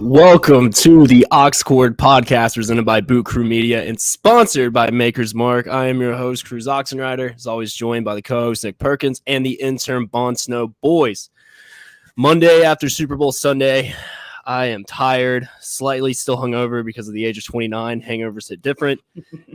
Welcome to the Oxcord podcast presented by Boot Crew Media and sponsored by Maker's Mark. I am your host, Cruz Oxenrider, as always joined by the co-host Nick Perkins and the intern Bon Snow. Boys, Monday after Super Bowl Sunday, I am tired, slightly still hungover because of the age of 29. Hangovers hit different,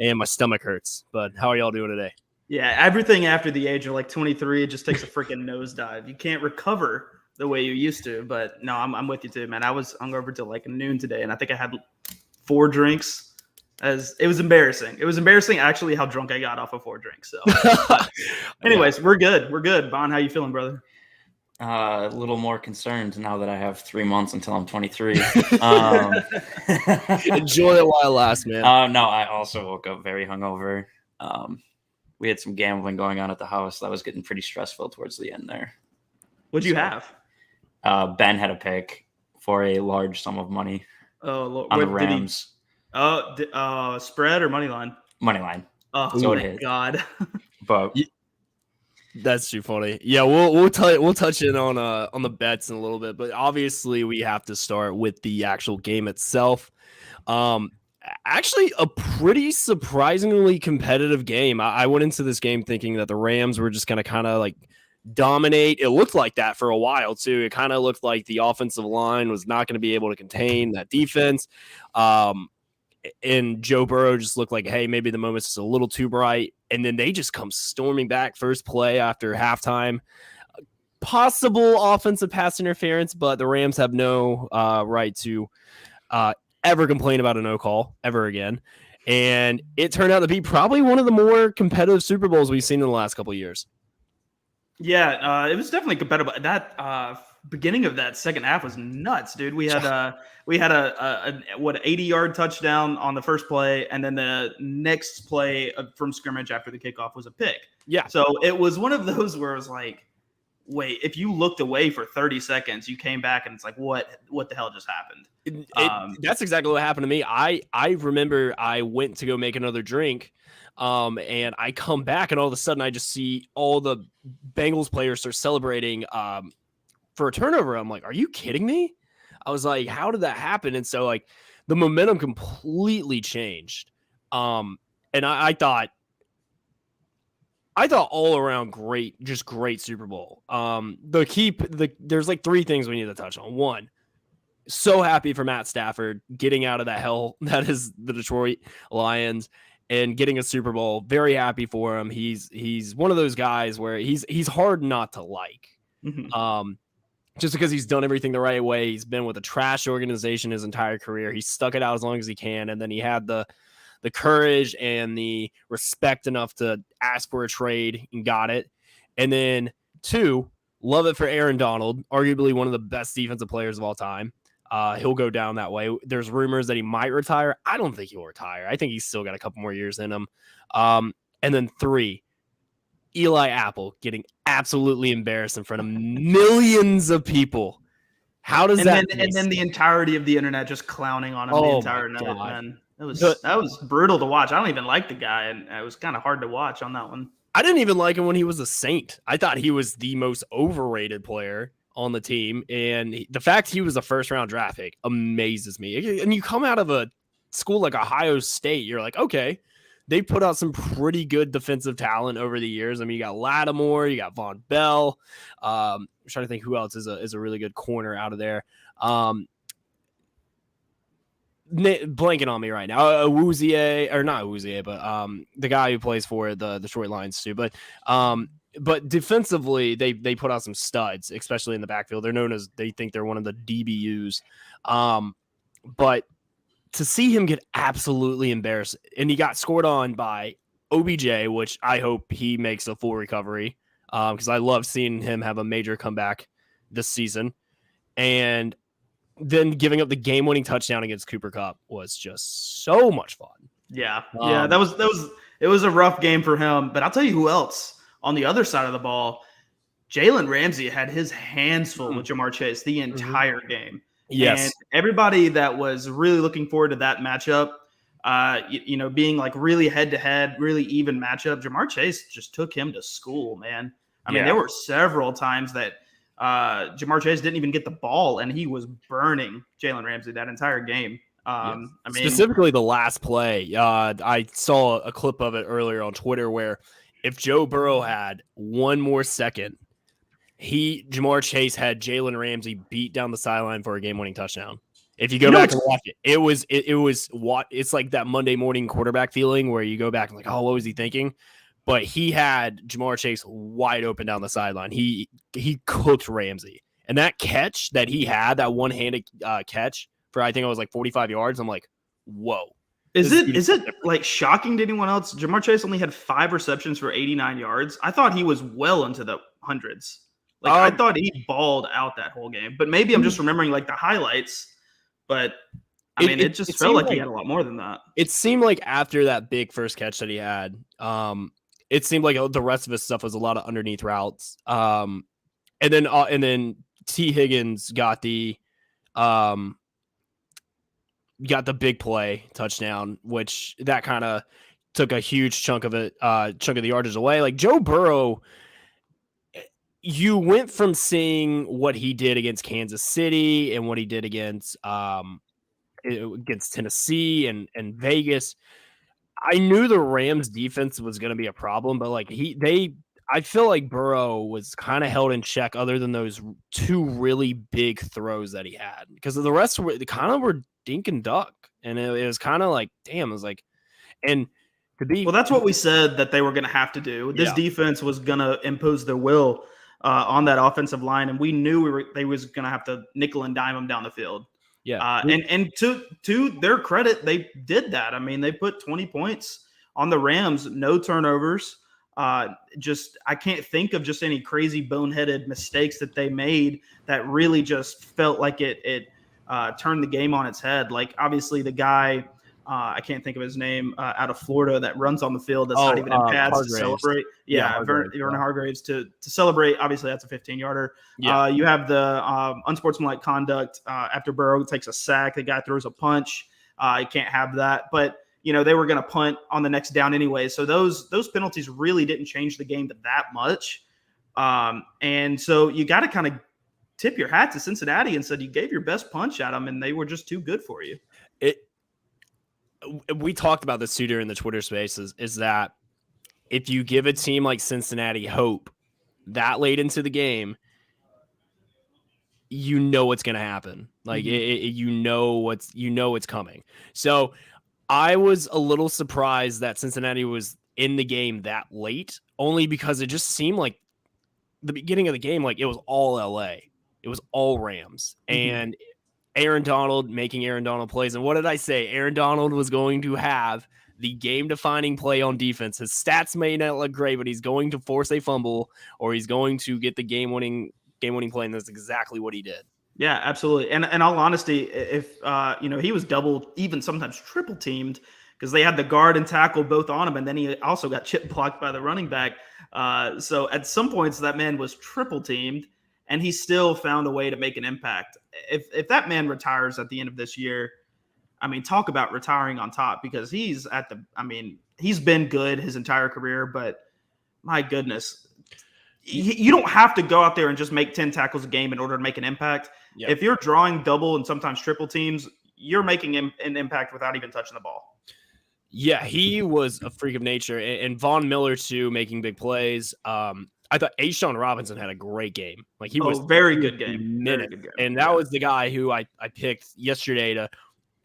and my stomach hurts. But how are y'all doing today? Yeah, everything after the age of like 23, it just takes a freaking nosedive. You can't recover the way you used to. But no, I'm with you too, man. I was hungover till like noon today, and I think I had 4 drinks. It was embarrassing. It was embarrassing actually how drunk I got off of 4 drinks. So, anyways, we're good. We're good. Bon, how you feeling, brother? A little more concerned now that I have 3 months until I'm 23. Enjoy it while it lasts, man. No, I also woke up very hungover. We had some gambling going on at the house. That was getting pretty stressful towards the end there. What'd you have? Ben had a pick for a large sum of money on the Rams. Spread or money line? Money line. Oh so my God. But that's too funny. Yeah, we'll touch in on the bets in a little bit, but obviously we have to start with the actual game itself. Actually, a pretty surprisingly competitive game. I went into this game thinking that the Rams were just going to kind of like dominate. It looked like that for a while, too. It kind of looked like the offensive line was not going to be able to contain that defense. And Joe Burrow just looked like, hey, maybe the moment's just a little too bright. And then they just come storming back first play after halftime. Possible offensive pass interference, but the Rams have no right to ever complain about a no call ever again. And it turned out to be probably one of the more competitive Super Bowls we've seen in the last couple of years. Yeah, it was definitely competitive. That beginning of that second half was nuts, dude. We had a 80-yard touchdown on the first play, and then the next play from scrimmage after the kickoff was a pick. Yeah. So it was one of those where it was like, wait, if you looked away for 30 seconds, you came back and it's like, what the hell just happened? That's exactly what happened to me. I remember I went to go make another drink, and I come back and all of a sudden I just see all the Bengals players start celebrating for a turnover. I'm like, are you kidding me? I was like, how did that happen? And so like the momentum completely changed. And I thought all around great Super Bowl. There's like 3 things we need to touch on. One, so happy for Matt Stafford getting out of that hell that is the Detroit Lions and getting a Super Bowl. Very happy for him. He's one of those guys where he's hard not to like. Mm-hmm. Just because he's done everything the right way. He's been with a trash organization his entire career. He stuck it out as long as he can, and then he had the courage and the respect enough to ask for a trade and got it. And then 2, love it for Aaron Donald, arguably one of the best defensive players of all time. He'll go down that way. There's rumors that he might retire. I don't think he'll retire. I think he's still got a couple more years in him. And then 3, Eli Apple getting absolutely embarrassed in front of millions of people. How does that? And then the entirety of the internet just clowning on him the entire night, man. That was brutal to watch. I don't even like the guy, and it was kind of hard to watch on that one. I didn't even like him when he was a Saint. I thought he was the most overrated player on the team, and the fact he was a first-round draft pick amazes me. And you come out of a school like Ohio State, you're like, okay, they put out some pretty good defensive talent over the years. I mean, you got Lattimore, you got Von Bell. I'm trying to think who else is a really good corner out of there. Blanking on me right now. Awuzie, or not Awuzie, but the guy who plays for the Detroit Lions too. But defensively, they put out some studs, especially in the backfield. They're known as, they think they're one of the DBUs. But to see him get absolutely embarrassed, and he got scored on by OBJ, which I hope he makes a full recovery, because I love seeing him have a major comeback this season. And then giving up the game-winning touchdown against Cooper Kupp was just so much fun. Yeah, it was a rough game for him. But I'll tell you who else on the other side of the ball. Jalen Ramsey had his hands full with Jamar Chase the entire game. Yes, and everybody that was really looking forward to that matchup, being like really head-to-head, really even matchup, Jamar Chase just took him to school, man. I mean, there were several times that Jamar Chase didn't even get the ball, and he was burning Jalen Ramsey that entire game. Yes. I mean, Specifically the last play. I saw a clip of it earlier on Twitter where if Joe Burrow had one more second, Jamar Chase had Jalen Ramsey beat down the sideline for a game-winning touchdown. If you go back and watch it, it's like that Monday morning quarterback feeling where you go back and like, oh, what was he thinking? But he had Jamar Chase wide open down the sideline. He cooked Ramsey. And that catch that he had, that one-handed catch for I think it was like 45 yards, I'm like, whoa. Is it like shocking to anyone else? Jamar Chase only had 5 receptions for 89 yards. I thought he was well into the hundreds. Like I thought he balled out that whole game. But maybe I'm just remembering like the highlights. But I mean, it just felt like he had a lot more than that. It seemed like after that big first catch that he had, it seemed like the rest of his stuff was a lot of underneath routes. And then T. Higgins got the big play touchdown, which that kind of took a huge chunk of the yardage away. Like Joe Burrow, you went from seeing what he did against Kansas City and what he did against Tennessee and Vegas. I knew the Rams defense was going to be a problem, but like I feel like Burrow was kind of held in check other than those 2 really big throws that he had, because the rest were dink and duck. And it was kind of like, damn, it was like, and to be, well, that's what we said that they were going to have to do. This defense was going to impose their will on that offensive line. And we knew they was going to have to nickel and dime them down the field. Yeah. And to their credit, they did that. I mean, they put 20 points on the Rams, no turnovers. I can't think of just any crazy boneheaded mistakes that they made that really just felt like it turned the game on its head. Like obviously the guy, I can't think of his name, out of Florida that runs on the field that's not even in pads to celebrate. Vernon Hargreaves to celebrate. Obviously, that's a 15-yarder. Yeah. You have the unsportsmanlike conduct after Burrow takes a sack. The guy throws a punch. You can't have that. But they were going to punt on the next down anyway. So those penalties really didn't change the game that much. And so you got to kind of tip your hat to Cincinnati and said you gave your best punch at them, and they were just too good for you. We talked about this too during the Twitter spaces, is that if you give a team like Cincinnati hope that late into the game, you know what's going to happen. Like it's coming. So I was a little surprised that Cincinnati was in the game that late, only because it just seemed like the beginning of the game, like it was all LA. It was all Rams. And Aaron Donald making Aaron Donald plays. And what did I say? Aaron Donald was going to have the game-defining play on defense. His stats may not look great, but he's going to force a fumble or he's going to get the game-winning play, and that's exactly what he did. Yeah, absolutely. And in all honesty, if he was double, even sometimes triple teamed, because they had the guard and tackle both on him, and then he also got chip blocked by the running back. So at some points, that man was triple teamed, and he still found a way to make an impact. If that man retires at the end of this year, I mean, talk about retiring on top, because he's been good his entire career, but my goodness, you don't have to go out there and just make 10 tackles a game in order to make an impact. Yep. If you're drawing double and sometimes triple teams, you're making an impact without even touching the ball. Yeah, he was a freak of nature. And Von Miller, too, making big plays. I thought Shawn Robinson had a great game. Like he was very good game. And that was the guy who I picked yesterday to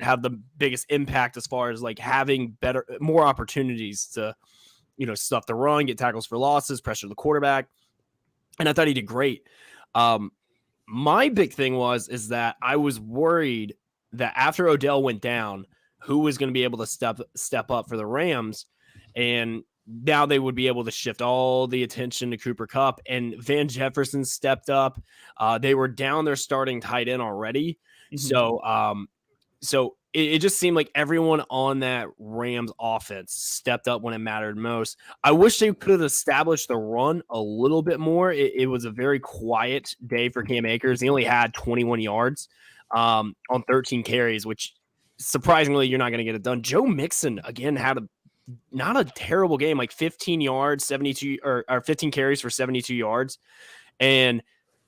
have the biggest impact as far as like having more opportunities to, stuff the run, get tackles for losses, pressure the quarterback. And I thought he did great. My big thing is that I was worried that after Odell went down, who was going to be able to step up for the Rams, and now they would be able to shift all the attention to Cooper Kupp, and Van Jefferson stepped up. They were down their starting tight end already. Mm-hmm. So it just seemed like everyone on that Rams offense stepped up when it mattered most. I wish they could have established the run a little bit more. It was a very quiet day for Cam Akers. He only had 21 yards on 13 carries, which surprisingly, you're not going to get it done. Joe Mixon, again, had not a terrible game, like 15 yards, 72 or 15 carries for 72 yards. And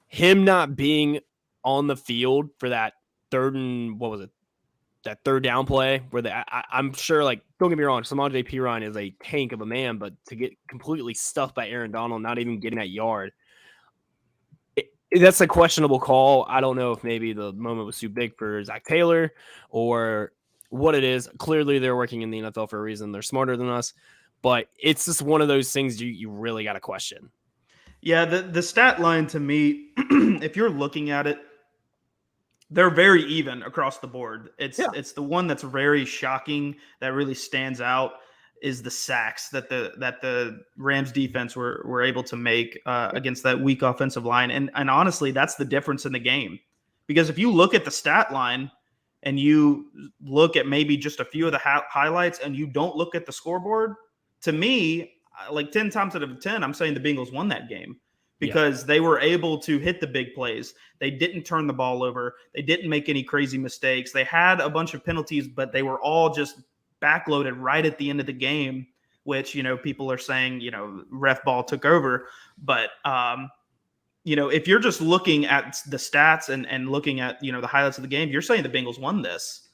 him not being on the field for that that third down play where I'm sure, like, don't get me wrong, Samaje Perine is a tank of a man, but to get completely stuffed by Aaron Donald, not even getting that yard, that's a questionable call. I don't know if maybe the moment was too big for Zach Taylor or what it is. Clearly, they're working in the NFL for a reason. They're smarter than us, but it's just one of those things you really got to question. Yeah, the stat line to me, if you're looking at it, they're very even across the board. It's the one that's very shocking that really stands out is the sacks that the Rams defense were able to make against that weak offensive line. And honestly, that's the difference in the game. Because if you look at the stat line and you look at maybe just a few of the highlights and you don't look at the scoreboard, to me, like 10 times out of 10, I'm saying the Bengals won that game because they were able to hit the big plays. They didn't turn the ball over. They didn't make any crazy mistakes. They had a bunch of penalties, but they were all just backloaded right at the end of the game, which, people are saying, ref ball took over. But, if you're just looking at the stats and looking at, the highlights of the game, you're saying the Bengals won this.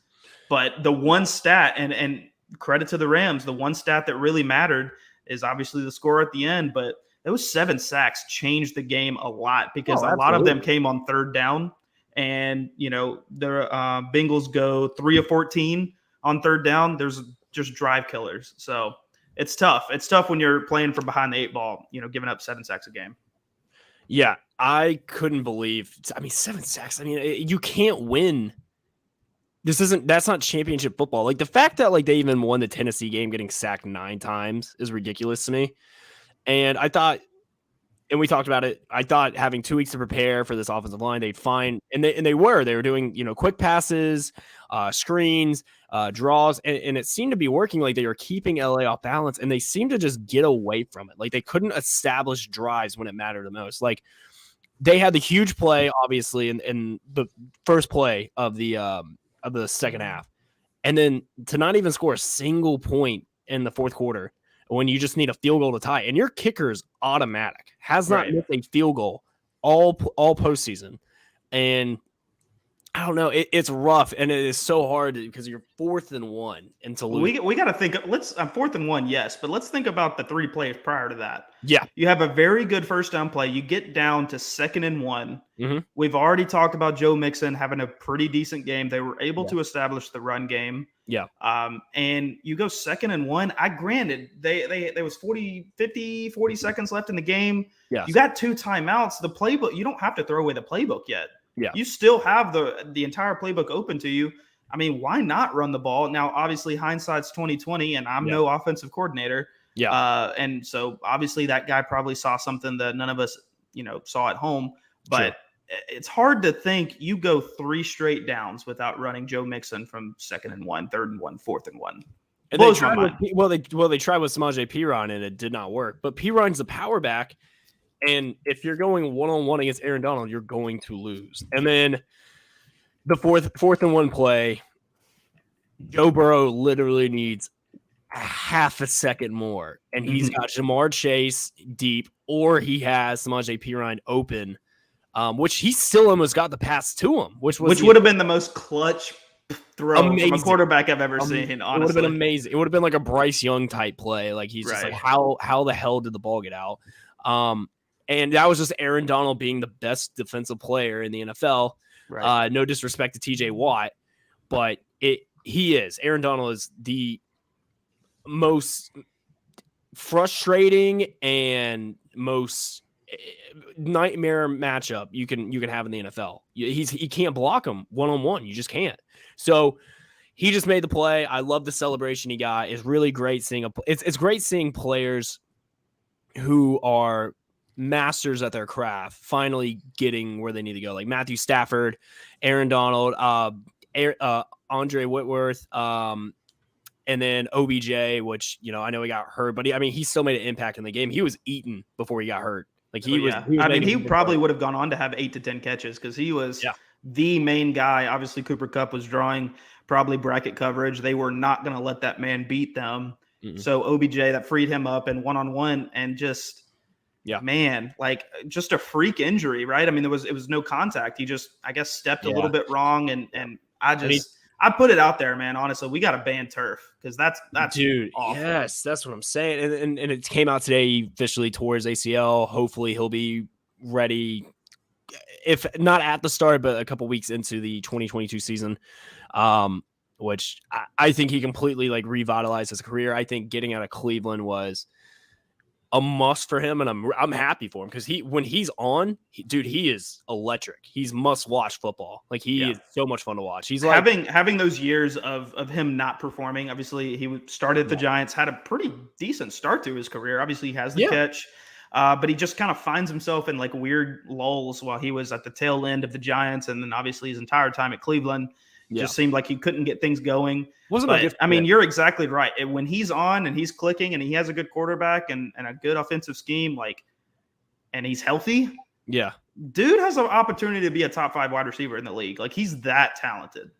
But the one stat, and credit to the Rams, the one stat that really mattered is obviously the score at the end, but those 7 sacks changed the game a lot because a lot of them came on third down. And, the Bengals go 3 of 14 on third down. There's just drive killers. So it's tough. It's tough when you're playing from behind the 8 ball, giving up 7 sacks a game. Yeah, I couldn't believe. 7 sacks. You can't win. That's not championship football. Like the fact that they even won the Tennessee game getting sacked 9 times is ridiculous to me. And I thought, and we talked about it, I thought having 2 weeks to prepare for this offensive line, they'd find, and they were doing, quick passes, screens, draws, and it seemed to be working. Like they were keeping LA off balance, and they seemed to just get away from it. Like they couldn't establish drives when it mattered the most. Like they had the huge play, obviously, in the first play of the second half, and then to not even score a single point in the fourth quarter when you just need a field goal to tie, and your kicker is automatic, has not missed a field goal all postseason. And I don't know, it's rough, and it is so hard because you're 4th and 1 and to lose. We got to think. Let's 4th and 1, yes, but let's think about the 3 plays prior to that. Yeah, you have a very good first down play. You get down to 2nd and 1. Mm-hmm. We've already talked about Joe Mixon having a pretty decent game. They were able to establish the run game. Yeah. And you go 2nd and 1. I granted there was 40 seconds left in the game. Yeah. You got 2 timeouts. The playbook, you don't have to throw away the playbook yet. Yeah. You still have the entire playbook open to you. Why not run the ball? Now, obviously, hindsight's 2020, and I'm no offensive coordinator. Yeah. And so obviously that guy probably saw something that none of us, saw at home. But it's hard to think you go 3 straight downs without running Joe Mixon from 2nd and 1, 3rd and 1, 4th and 1. And they tried with Samaje Perine, and it did not work. But Perine's a power back, and if you're going 1-on-1 against Aaron Donald, you're going to lose. And then the fourth and 1 play, Joe Burrow literally needs half a second more, and he's got Jamar Chase deep, or he has Samaje Perine open, which he still almost got the pass to him, which would have been the most clutch throw from a quarterback I've ever seen. Honestly, it would have been amazing. It would have been like a Bryce Young type play. Like he's just like, how the hell did the ball get out? And that was just Aaron Donald being the best defensive player in the NFL. Right. No disrespect to TJ Watt, but he is. Aaron Donald is the most frustrating and most nightmare matchup you can have in the NFL. He can't block him 1-on-1. You just can't. So he just made the play. I love the celebration he got. It's really great seeing it's great seeing players who are masters at their craft finally getting where they need to go. Like Matthew Stafford, Aaron Donald, Andre Whitworth, and then OBJ, which, I know he got hurt, but he still made an impact in the game. He was eaten before he got hurt. Like he probably would have gone on to have 8 to 10 catches because he was the main guy. Obviously, Cooper Kupp was drawing probably bracket coverage. They were not going to let that man beat them. Mm-hmm. So OBJ, that freed him up and 1-on-1, and just Yeah. man, like just a freak injury, right? I mean, it was no contact. He just, I guess, stepped a little bit wrong, and I put it out there, man. Honestly, we got to ban turf because that's dude. awful. Yes, that's what I'm saying. And it came out today. He officially tore his ACL. Hopefully, he'll be ready, if not at the start, but a couple weeks into the 2022 season. Which I think he completely like revitalized his career. I think getting out of Cleveland was a must for him, and I'm happy for him because when he's on, dude, he is electric. He's must watch football. Like he is so much fun to watch. He's like having those years of him not performing. Obviously, he started at the Giants, had a pretty decent start to his career. Obviously, he has the catch, but he just kind of finds himself in like weird lulls while he was at the tail end of the Giants, and then obviously his entire time at Cleveland. Just seemed like he couldn't get things going. I mean, you're exactly right. When he's on and he's clicking and he has a good quarterback and a good offensive scheme, and he's healthy, dude has an opportunity to be a top 5 wide receiver in the league. Like he's that talented.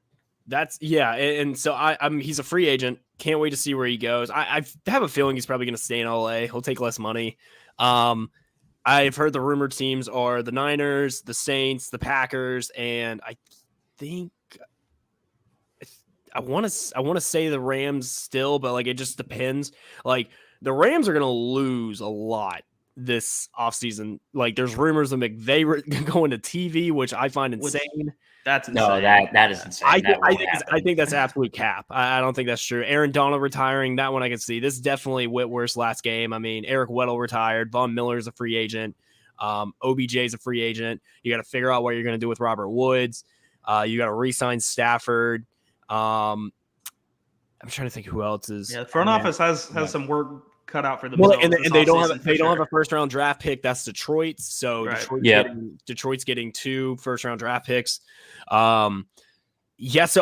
And so he's a free agent. Can't wait to see where he goes. I have a feeling he's probably going to stay in LA. He'll take less money. I've heard the rumored teams are the Niners, the Saints, the Packers, and I think I want to say the Rams still, but like it just depends. Like the Rams are going to lose a lot this offseason. Like there's rumors of McVay going to TV, which I find insane. That's insane. No, that is insane. I think that's absolute cap. I don't think that's true. Aaron Donald retiring, that one I can see. This is definitely Whitworth's last game. I mean, Eric Weddle retired. Von Miller's a free agent. OBJ is a free agent. You got to figure out what you're going to do with Robert Woods. You got to re-sign Stafford. I'm trying to think who else is. Yeah, the front office has some work cut out for themselves. Well, and they don't have a first round draft pick. That's Detroit. So Detroit's getting 2 first round draft picks. So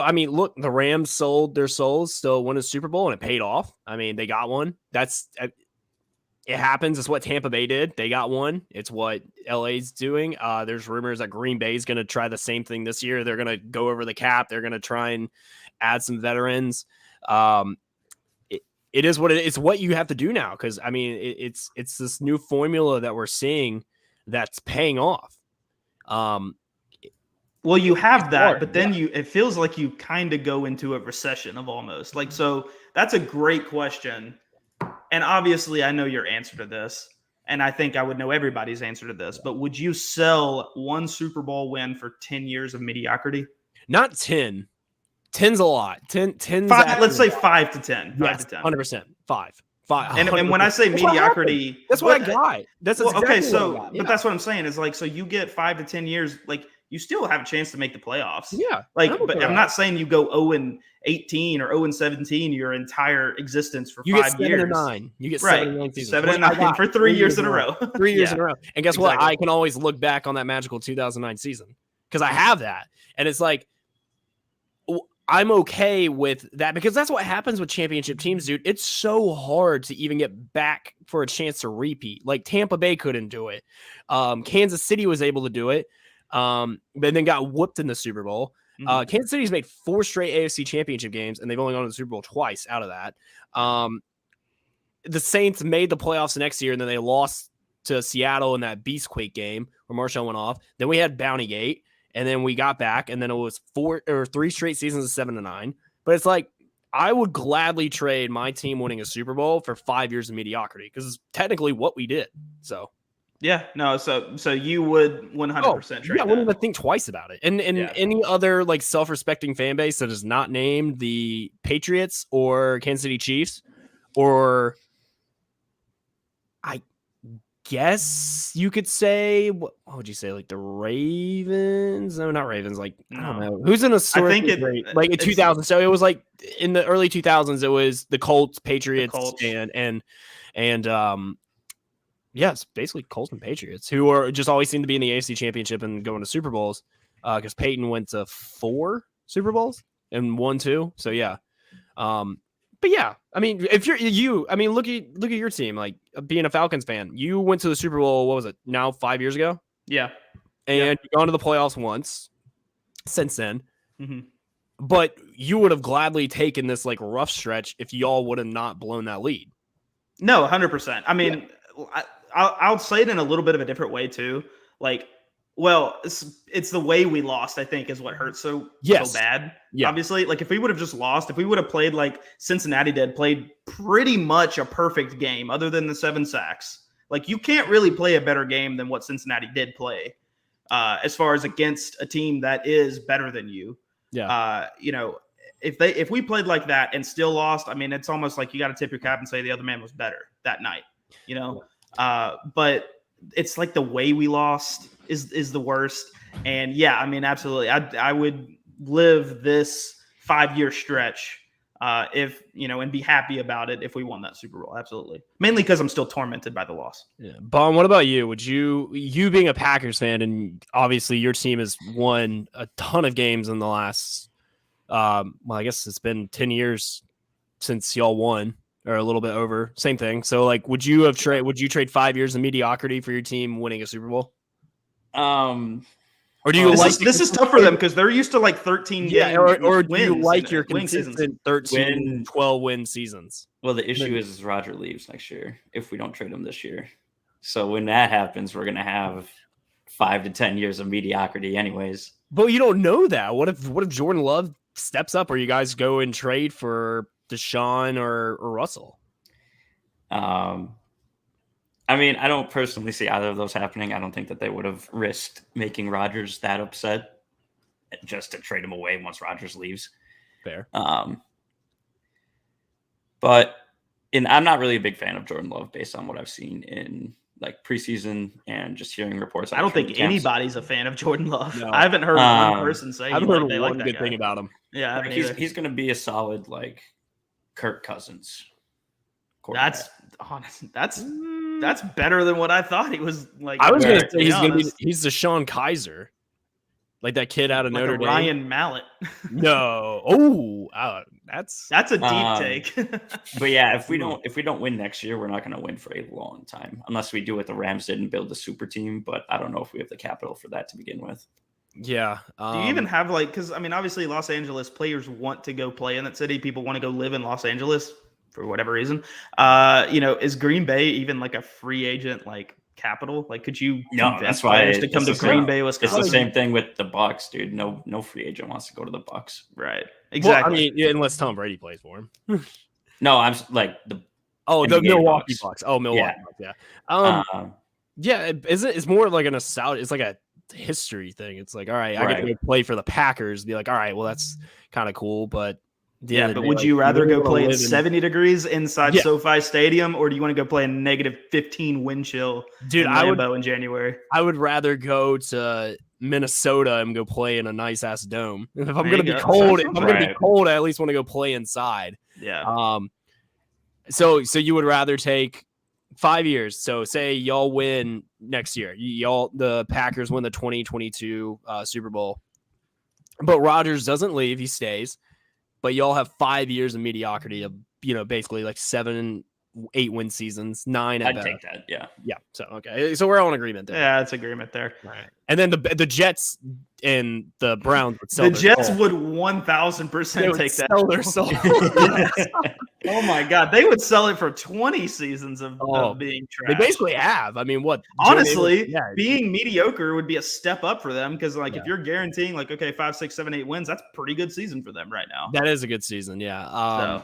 I mean, look, the Rams sold their souls, still won a Super Bowl, and it paid off. I mean, they got one. It happens. It's what Tampa Bay did. They got one. It's what LA's doing. There's rumors that Green Bay is going to try the same thing this year. They're going to go over the cap. They're going to try and add some veterans. It is what it's what you have to do now. Cause I mean, it's this new formula that we're seeing that's paying off. Well, you have that, but then it feels like you kind of go into a recession of almost like, so that's a great question. And obviously, I know your answer to this, and I think I would know everybody's answer to this, but would you sell one Super Bowl win for 10 years of mediocrity? Not 10. 10's a lot. 10's let's say 5 to 10. 5 to 10. 100%. 5. And when I say mediocrity, that's what I got. That's exactly okay. So, but that's what I'm saying is like, so you get 5 to 10 years, like you still have a chance to make the playoffs. Yeah. But I'm not saying you go 0-18 or 0-17 your entire existence for 5 years. 7 or 9. You get 7 and 9 seasons. 7 and 9 for 3 years in a row. 3 years in a row. And guess what? I can always look back on that magical 2009 season because I have that. And it's like, I'm okay with that because that's what happens with championship teams, dude. It's so hard to even get back for a chance to repeat. Like Tampa Bay couldn't do it. Kansas City was able to do it. But then got whooped in the Super Bowl. Kansas City's made 4 straight AFC championship games, and they've only gone to the Super Bowl twice out of that. The Saints made the playoffs the next year, and then they lost to Seattle in that Beastquake game where Marshall went off. Then we had Bountygate, and then we got back, and then it was 3 straight seasons of 7-9. But it's like, I would gladly trade my team winning a Super Bowl for 5 years of mediocrity because it's technically what we did. So. Yeah, no, so you would 100% trade. I wouldn't even think twice about it. And any other like self-respecting fan base that is not named the Patriots or Kansas City Chiefs, or I guess you could say what would you say, like the Ravens? No, not Ravens. Like I don't know who's in a sort. I think like in 2000. So it was like in the early 2000s. It was the Colts, Patriots, and yes, basically Colts and Patriots, who are just always seem to be in the AFC Championship and going to Super Bowls. Because Peyton went to 4 Super Bowls and won 2. So yeah, but yeah, I mean, if I mean, look at your team. Like being a Falcons fan, you went to the Super Bowl. What was it? Now 5 years ago. Yeah, and you've gone to the playoffs once since then. Mm-hmm. But you would have gladly taken this like rough stretch if y'all would have not blown that lead. No, 100%. I mean. I'll say it in a little bit of a different way too. Like, well, it's the way we lost, I think, is what hurts so bad. Yeah. Obviously, like if we would have just lost, if we would have played like Cincinnati did, played pretty much a perfect game other than the 7 sacks. Like you can't really play a better game than what Cincinnati did play as far as against a team that is better than you. Yeah. If we played like that and still lost, I mean, it's almost like you got to tip your cap and say the other man was better that night, but it's like the way we lost is the worst. And yeah, I mean, absolutely. I would live this 5-year stretch and be happy about it if we won that Super Bowl. Absolutely. Mainly because I'm still tormented by the loss. Yeah. Bon, what about you? Would you being a Packers fan, and obviously your team has won a ton of games in the last, I guess it's been 10 years since y'all won, or a little bit over, same thing. So like, would you trade 5 years of mediocrity for your team winning a Super Bowl? Or do you this is tough for them because they're used to like 13 games or do you like your consistent 13, 12 win seasons? Well, the issue is Roger leaves next year if we don't trade him this year. So when that happens, we're going to have 5 to 10 years of mediocrity anyways. But you don't know that. What if Jordan Love steps up, or you guys go and trade for Deshaun or Russell? I mean, I don't personally see either of those happening. I don't think that they would have risked making Rodgers that upset just to trade him away once Rodgers leaves. Fair. But I'm not really a big fan of Jordan Love based on what I've seen in like preseason and just hearing reports. I don't think anybody's a fan of Jordan Love. No. I haven't heard one person say. I've heard one good thing about him. Yeah, like he's going to be a solid like Kirk Cousins. That's honest. That's better than what I thought he was. Like I was going to say he's the Sean Kaiser, like that kid out of Notre Dame. Ryan Mallett. No, that's a deep take. But yeah, if we don't win next year, we're not going to win for a long time unless we do what the Rams did and build a super team. But I don't know if we have the capital for that to begin with. Yeah. Do you even have because I mean, obviously, Los Angeles players want to go play in that city. People want to go live in Los Angeles for whatever reason. Is Green Bay even like a free agent like capital? Like, could you that's why to come to Green Bay, Wisconsin? It's the same thing with the Bucks, dude. No free agent wants to go to the Bucks. Right. Exactly. Well, I mean, unless Tom Brady plays for him. No, I'm like the Milwaukee Bucks. Oh, Milwaukee yeah. Bucks. Yeah. It's more like an assault. It's like a history thing. It's like, all right, I get to go play for the Packers. Be like, all right, well, that's kind of cool, but. But would you rather go play at 70 degrees inside SoFi Stadium, or do you want to go play in negative 15 wind chill in Lambeau in January? I would rather go to Minnesota and go play in a nice ass dome. If I'm going to be cold, I at least want to go play inside. Yeah. So you would rather take 5 years. So say y'all win next year. The Packers win the 2022 Super Bowl, but Rodgers doesn't leave; he stays. But y'all have 5 years of mediocrity of, basically like 7, 8 win seasons, 9 at best. I'd take that, yeah. Yeah. So, okay. So we're all in agreement there. Yeah, it's agreement there. All right. And then the Jets and the Browns would sell the Jets would 1,000% take that. Sell their soul. Oh my God. They would sell it for 20 seasons of being trash. They basically have. I mean, what? Honestly, being mediocre would be a step up for them because, if you're guaranteeing, 5, 6, 7, 8 wins, that's a pretty good season for them right now. That is a good season, yeah.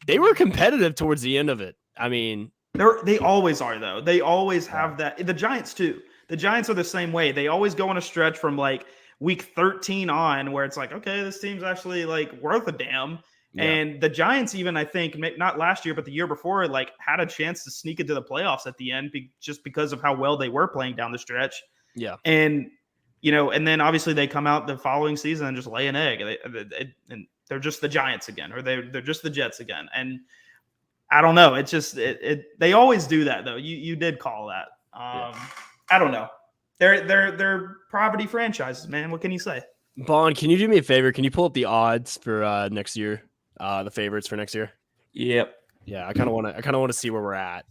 They were competitive towards the end of it. I mean, they always are, though. They always have that. The Giants, too. The Giants are the same way. They always go on a stretch from week 13 on where it's like, okay, this team's actually worth a damn. Yeah. And the Giants, even I think not last year, but the year before, had a chance to sneak into the playoffs at the end just because of how well they were playing down the stretch. Yeah. And, and then obviously they come out the following season and just lay an egg. And they're just the Giants again, or they're just the Jets again. And I don't know. It's just they always do that though. You did call that. I don't know. They're poverty franchises, man. What can you say? Bon, can you do me a favor? Can you pull up the odds for next year? The favorites for next year? Yep. Yeah, I kind of want to see where we're at.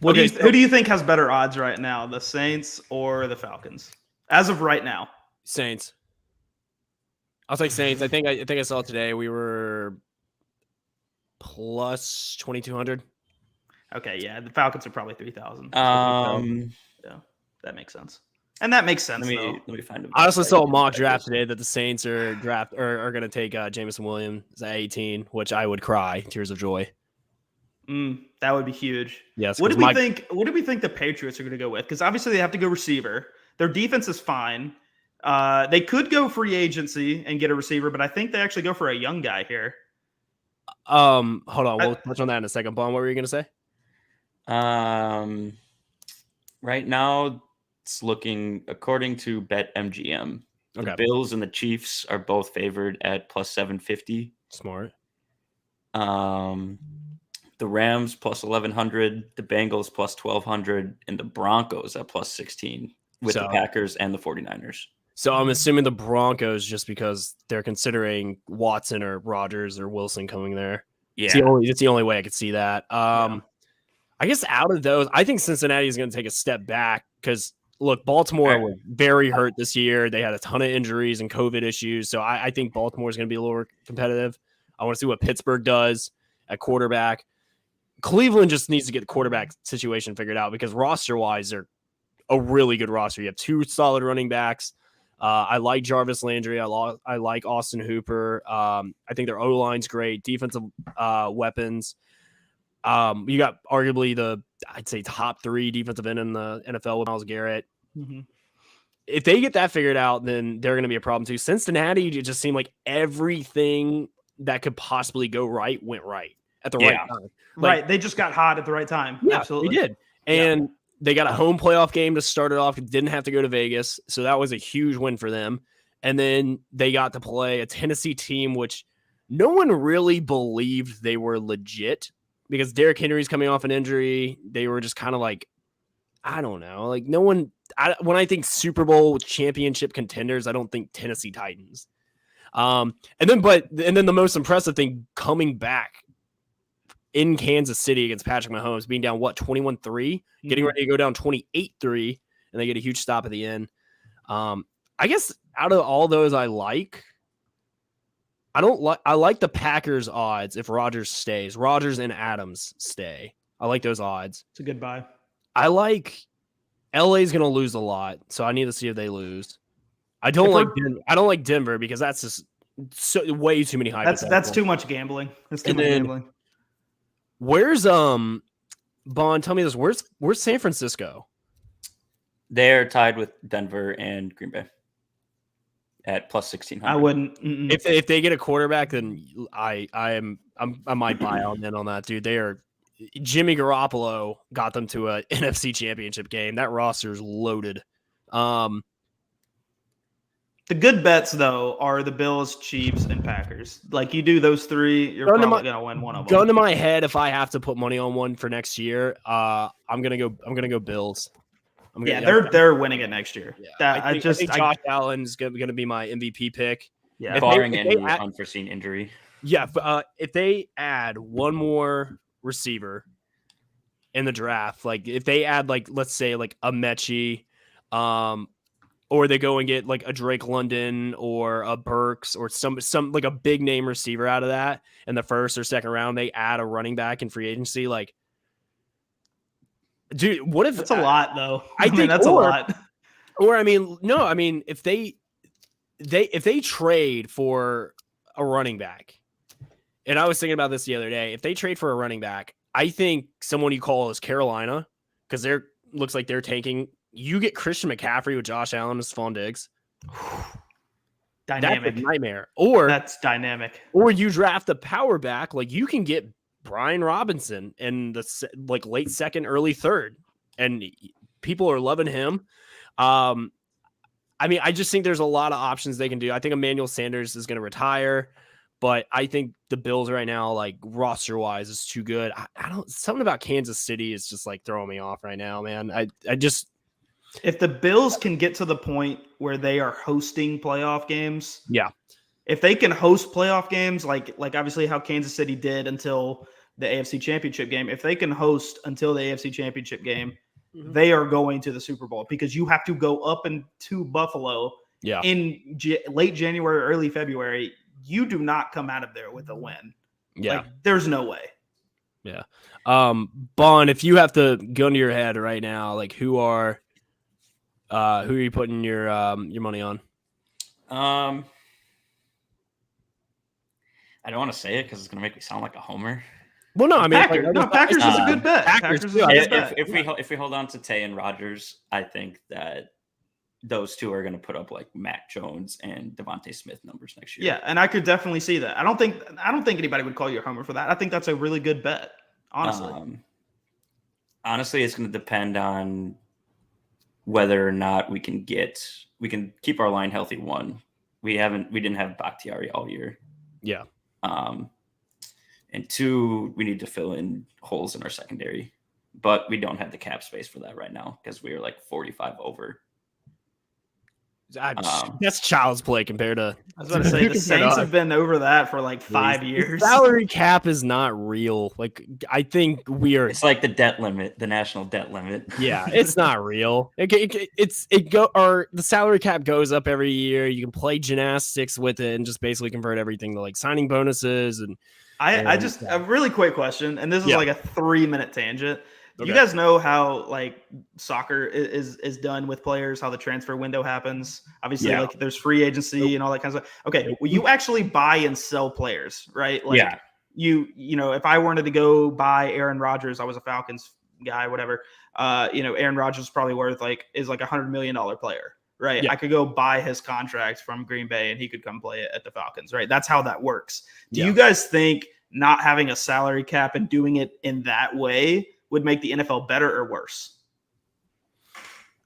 Who do you think has better odds right now, the Saints or the Falcons? As of right now, Saints. I'll take Saints. I think I saw today we were plus 2,200. Okay, yeah, the Falcons are probably 3,000. Yeah, that makes sense. And that makes sense, though. Let me find him. I also saw a mock draft today that the Saints are going to take Jameson Williams at 18, which I would cry tears of joy. That would be huge. Yes. What do we think? What do we think the Patriots are going to go with? Because obviously they have to go receiver. Their defense is fine. They could go free agency and get a receiver, but I think they actually go for a young guy here. Hold on, we'll touch on that in a second. Bon, what were you going to say? Right now, it's looking, according to BetMGM, the Bills and the Chiefs are both favored at plus 750. Smart. The Rams plus 1,100, the Bengals plus 1,200, and the Broncos at plus 16 with the Packers and the 49ers. So I'm assuming the Broncos just because they're considering Watson or Rodgers or Wilson coming there. Yeah. It's the only way I could see that. I guess out of those, I think Cincinnati is going to take a step back because, look, Baltimore was very hurt this year. They had a ton of injuries and COVID issues. So I think Baltimore is going to be a little more competitive. I want to see what Pittsburgh does at quarterback. Cleveland just needs to get the quarterback situation figured out because roster-wise, they're a really good roster. You have two solid running backs. I like Jarvis Landry. I like Austin Hooper. I think their O-line's great. Defensive weapons. You got arguably I'd say top 3 defensive end in the NFL with Myles Garrett. Mm-hmm. If they get that figured out, then they're going to be a problem too. Cincinnati, it just seemed like everything that could possibly go right went right at the right time. Right. They just got hot at the right time. Yeah, absolutely. They did. And they got a home playoff game to start it off. Didn't have to go to Vegas. So that was a huge win for them. And then they got to play a Tennessee team, which no one really believed they were legit because Derrick Henry's coming off an injury. They were just kind of like, I don't know. Like no one, when I think Super Bowl championship contenders, I don't think Tennessee Titans. And then the most impressive thing coming back in Kansas City against Patrick Mahomes, being down 21-3, getting ready to go down 28-3, and they get a huge stop at the end. I guess out of all those, I like the Packers odds if Rodgers stays. Rodgers and Adams stay. I like those odds. It's a good buy. I like LA's going to lose a lot, so I need to see if they lose. I don't like Denver because that's just way too many hypotheticals. That's too much gambling. That's too much gambling. Where's Bond? Tell me this. Where's San Francisco? They're tied with Denver and Green Bay at plus 1,600. I wouldn't. If they get a quarterback, then I might buy on that, dude. They are Jimmy Garoppolo got them to a NFC Championship game. That roster is loaded. The good bets, though, are the Bills, Chiefs, and Packers. Like, you do those 3, you're probably going to win one of them. Gun to my head, if I have to put money on one for next year, I'm gonna go Bills. They're winning it next year. Yeah, I think Josh Allen's gonna be my MVP pick. Yeah, barring any unforeseen injury. Yeah, if they add one more receiver in the draft, like if they add let's say a Mechie, or they go and get like a Drake London or a Burks or some like a big name receiver out of that in the first or second round, they add a running back in free agency. Like, dude, what if that's a lot though? I think that's a lot. Or if they trade for a running back, and I was thinking about this the other day, if they trade for a running back, I think someone you call is Carolina because looks like they're tanking. You get Christian McCaffrey with Josh Allen and Stephon Diggs. Dynamic. That's a nightmare. Or that's dynamic. Or you draft a power back. Like you can get Brian Robinson in the late second, early third. And people are loving him. I just think there's a lot of options they can do. I think Emmanuel Sanders is going to retire. But I think the Bills right now, like roster wise, is too good. Something about Kansas City is just like throwing me off right now, man. If the Bills can get to the point where they are hosting playoff games, if they can host playoff games, like obviously how Kansas City did until the AFC Championship game, if they can host until the AFC Championship game, they are going to the Super Bowl because you have to go up into Buffalo in late January, early February. You do not come out of there with a win. Yeah. Like, there's no way. Yeah. Bon, if you have to go into your head right now, like who are you putting your money on? I don't want to say it because it's gonna make me sound like a homer. Well, no, I mean, Packers is a good bet. Packers Packers too. is a I good think bet. If we hold on to Tay and Rodgers, I think that those two are going to put up like Mac Jones and Devontae Smith numbers next year. Yeah, and I could definitely see that. I don't think anybody would call you a homer for that. I think that's a really good bet, honestly. Honestly, it's going to depend on whether or not we can keep our line healthy. One, we didn't have Bakhtiari all year. Yeah. And two, we need to fill in holes in our secondary, but we don't have the cap space for that right now because we are like 45 over. That's child's play compared to. I was about to say the Saints have been over that for like 5 years. The salary cap is not real. Like I think we are. It's like the debt limit, the national debt limit. Yeah, it's not real. The salary cap goes up every year. You can play gymnastics with it and just basically convert everything to like signing bonuses and. A really quick question, and this is like a 3-minute tangent. Do you guys know how like soccer is done with players, how the transfer window happens? Obviously, like there's free agency and all that kind of stuff. Okay, well, you actually buy and sell players, right? Like you know, if I wanted to go buy Aaron Rodgers, I was a Falcons guy, whatever. Aaron Rodgers is probably worth is like $100 million player, right? I could go buy his contract from Green Bay and he could come play it at the Falcons, right? That's how that works. Do you guys think not having a salary cap and doing it in that way would make the NFL better or worse?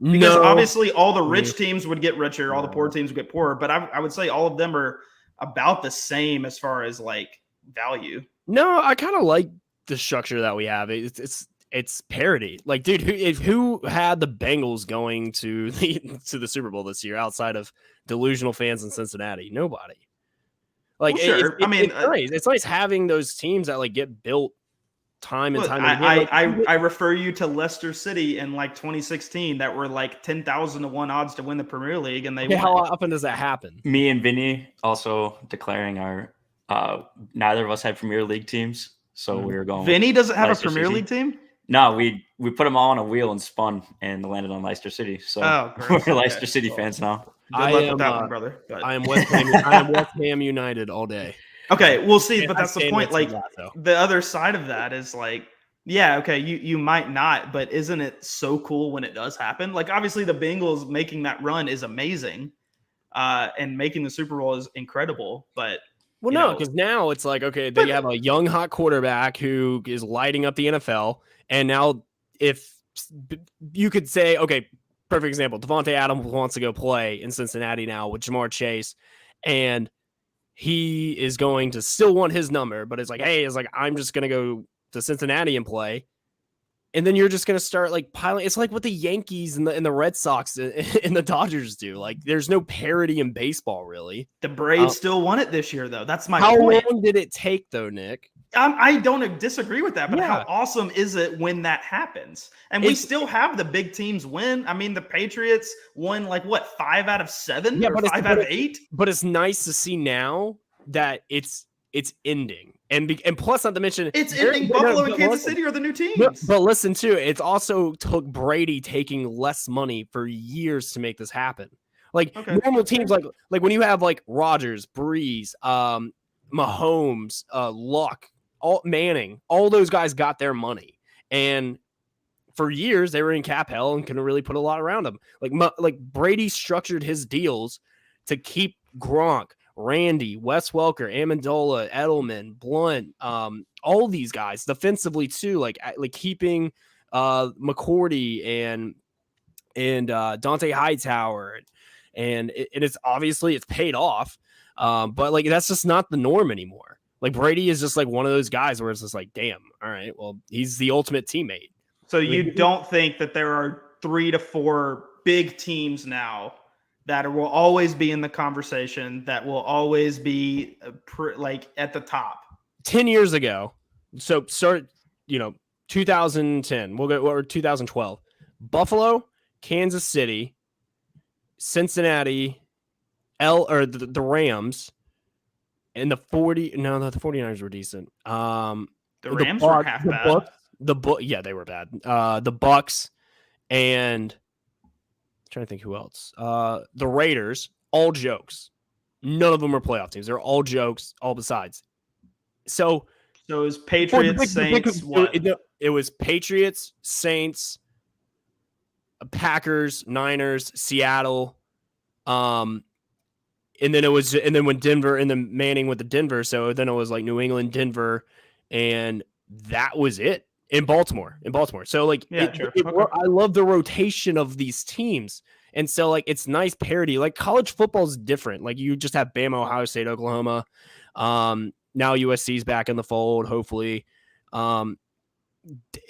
Because obviously all the rich teams would get richer, all the poor teams would get poorer, but I would say all of them are about the same as far as like value. No, I kind of like the structure that we have. It's parity. Like, dude, who had the Bengals going to the Super Bowl this year outside of delusional fans in Cincinnati? Nobody. Like, well, sure. It's nice having those teams that like get built time and time again. I refer you to Leicester City in like 2016 that were like 10,000 to 1 odds to win the Premier League, and they won. How often does that happen? Me and Vinny also declaring our neither of us had Premier League teams, so we were going. Vinny doesn't have a Premier League team. No, we put them all on a wheel and spun and landed on Leicester City. So we're Leicester City fans now. Good luck with that one, brother. But. I am West Ham United all day. Okay, we'll see, but that's the point. Like the other side of that is like, yeah, okay, you might not, but isn't it so cool when it does happen? Like obviously the Bengals making that run is amazing, and making the Super Bowl is incredible. But because now it's like, okay, they have a young hot quarterback who is lighting up the NFL, and now if you could say, okay, perfect example, Devontae Adams wants to go play in Cincinnati now with Jamar Chase, and he is going to still want his number, but it's like, hey, I'm just going to go to Cincinnati and play. And then you're just going to start like piling. It's like what the Yankees and the Red Sox and the Dodgers do. Like there's no parity in baseball, really. The Braves still won it this year, though. That's my point. How long did it take, though, Nick? I don't disagree with that, but how awesome is it when that happens? And we still have the big teams win. I mean, the Patriots won 5 out of 7 or 5 out of 8. But it's nice to see now that it's ending. And plus, not to mention, it's ending. Buffalo and Kansas City are the new teams. But listen, too, it's also took Brady taking less money for years to make this happen. Like normal teams, like when you have like Rodgers, Brees, Mahomes, Luck, Manning, all those guys got their money, and for years they were in cap hell and couldn't really put a lot around them. Like Brady structured his deals to keep Gronk, Randy, Wes Welker, Amendola, Edelman, Blunt, all these guys defensively too, like keeping McCourty and Dante Hightower, and it's obviously it's paid off, but like that's just not the norm anymore. Like Brady is just like one of those guys where it's just like, damn, all right, well, he's the ultimate teammate. So you don't think that there are 3 to 4 big teams now that will always be in the conversation, that will always be at the top? 10 years ago, so start, 2010, we'll go, or 2012, Buffalo, Kansas City, Cincinnati, the Rams, And the 49ers were decent. The Rams were half bad. Yeah, they were bad. The Bucks and I'm trying to think who else. The Raiders, all jokes. None of them were playoff teams. They're all jokes, all besides. So it was Patriots, Saints, what? It was Patriots, Saints, Packers, Niners, Seattle, and then when Denver, and then Manning with the Denver, so then it was like New England, Denver, and that was it in Baltimore. So like, Okay. I love the rotation of these teams, and so like it's nice parity. Like college football is different. Like you just have Bama, Ohio State, Oklahoma. Now USC's back in the fold, hopefully.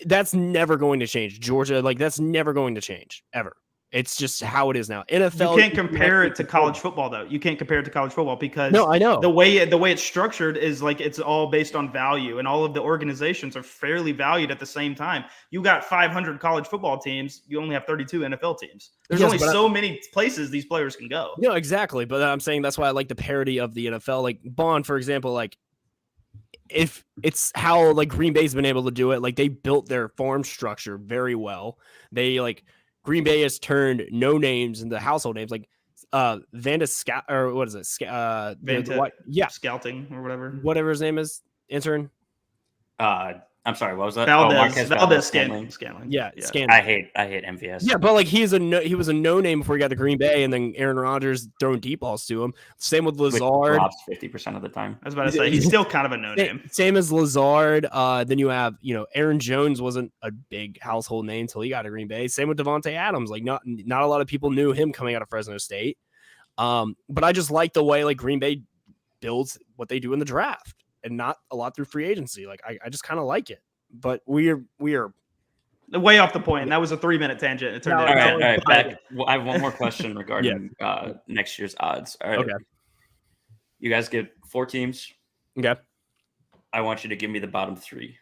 That's never going to change. Georgia, like that's never going to change ever. It's just how it is now. NFL. You can't compare it to college football, though. You can't compare it to college football because no, I know the way it's structured is like it's all based on value, and all of the organizations are fairly valued at the same time. You got 500 college football teams. You only have 32 NFL teams. There's only so many places these players can go. No, exactly. But I'm saying that's why I like the parity of the NFL. Like Bond, for example, like if it's how like Green Bay's been able to do it, like they built their farm structure very well. They like. Green Bay has turned no names into household names, like Vanda Scout, or what is it? Scouting or whatever his name is. Intern. I'm sorry, what was that? Valdez Scantling. Yeah, Scantling. I hate MVS. Yeah, but like he was a no name before he got to Green Bay, and then Aaron Rodgers throwing deep balls to him. Same with Lazard. Drops 50% of the time. I was about to say he's still kind of a no name. Same as Lazard. Then you have Aaron Jones wasn't a big household name until he got to Green Bay. Same with Devontae Adams. Like not a lot of people knew him coming out of Fresno State. But I just like the way like Green Bay builds what they do in the draft. And not a lot through free agency. Like I just kind of like it, but we are way off the point. That was a 3-minute tangent. It turned out. All right. Back. Well, I have one more question regarding next year's odds. All right. Okay. You guys get 4 teams. Okay. I want you to give me the bottom 3.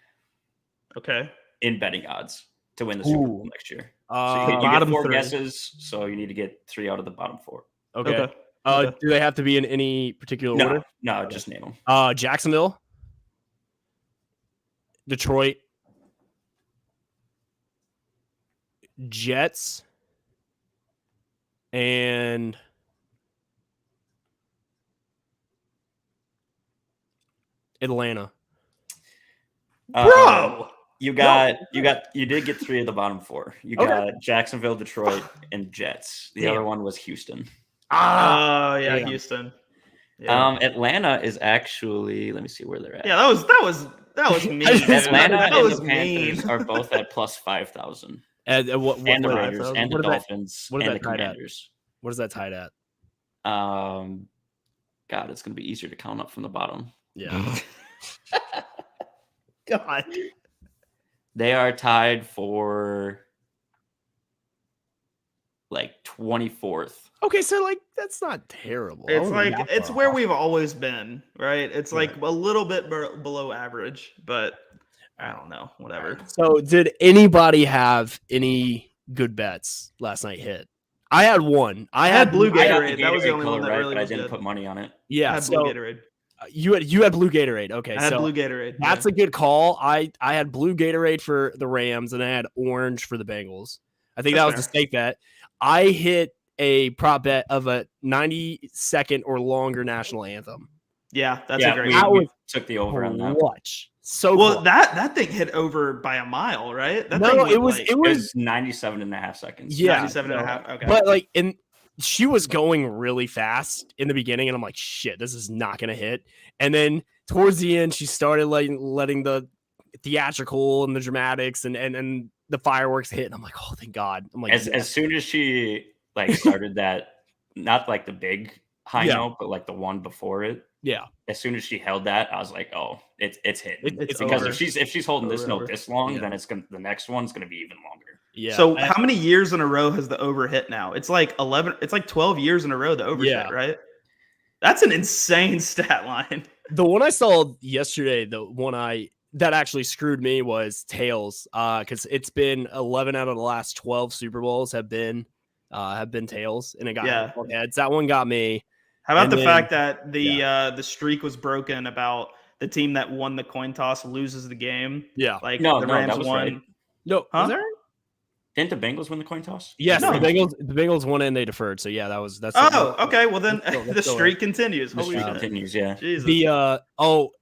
Okay. In betting odds to win the Super Bowl next year. So you get 4 guesses. So you need to get 3 out of the bottom 4. Okay. Do they have to be in any particular order? No, just name them. Jacksonville, Detroit, Jets, and Atlanta. Bro, you did get 3 of the bottom 4. You got Jacksonville, Detroit, and Jets. The other one was Houston. Houston. Yeah. Atlanta is actually. Let me see where they're at. Yeah, that was mean. Atlanta that and was the Panthers are both at plus 5,000. And the Raiders and the Dolphins and the Commanders. What is that tied at? God, it's going to be easier to count up from the bottom. Yeah. God. They are tied for like 24th. Okay, so like that's not terrible. It's like it's where we've always been, right? It's like a little bit below average, but I don't know, whatever. So, did anybody have any good bets last night hit? I had one. I had Blue Gatorade. That was the only one that really was I didn't good. put money on it. Yeah, I had Blue Gatorade. You had Blue Gatorade. Okay, I had Blue Gatorade. That's a good call. I had Blue Gatorade for the Rams, and I had orange for the Bengals. I think that was a safe bet. I hit a prop bet of a 90-second or longer national anthem. Yeah, that's a great. We took the over on that. So well, close. that thing hit over by a mile, right? It was 97.5 seconds. Yeah, 97.5. Okay, but like she was going really fast in the beginning, and I'm like, shit, this is not gonna hit. And then towards the end, she started letting the theatrical and the dramatics and the fireworks hit, and I'm like, oh, thank God. I'm like, as soon as she started that, not like the big high note, but like the one before it. Yeah. As soon as she held that, I was like, oh, it's hitting. It's because over. if she's holding this note this long, then the next one's gonna be even longer. Yeah. So how many years in a row has the over hit now? It's like 11. It's like 12 years in a row the over hit, right? That's an insane stat line. The one I saw yesterday, the one that actually screwed me was tails. Because it's been 11 out of the last 12 Super Bowls have been tails, and it got heads. That one got me. How about And the then- fact that the streak was broken about the team that won the coin toss loses the game? Yeah. Like No, the no, Rams that was won. right. No, Huh? was there? Didn't the Bengals win the coin toss? Yes, No. the Bengals won and they deferred. So yeah, that's. Oh, okay. Well then, That's the still streak continues. The Holy streak shit. continues, yeah. Jesus.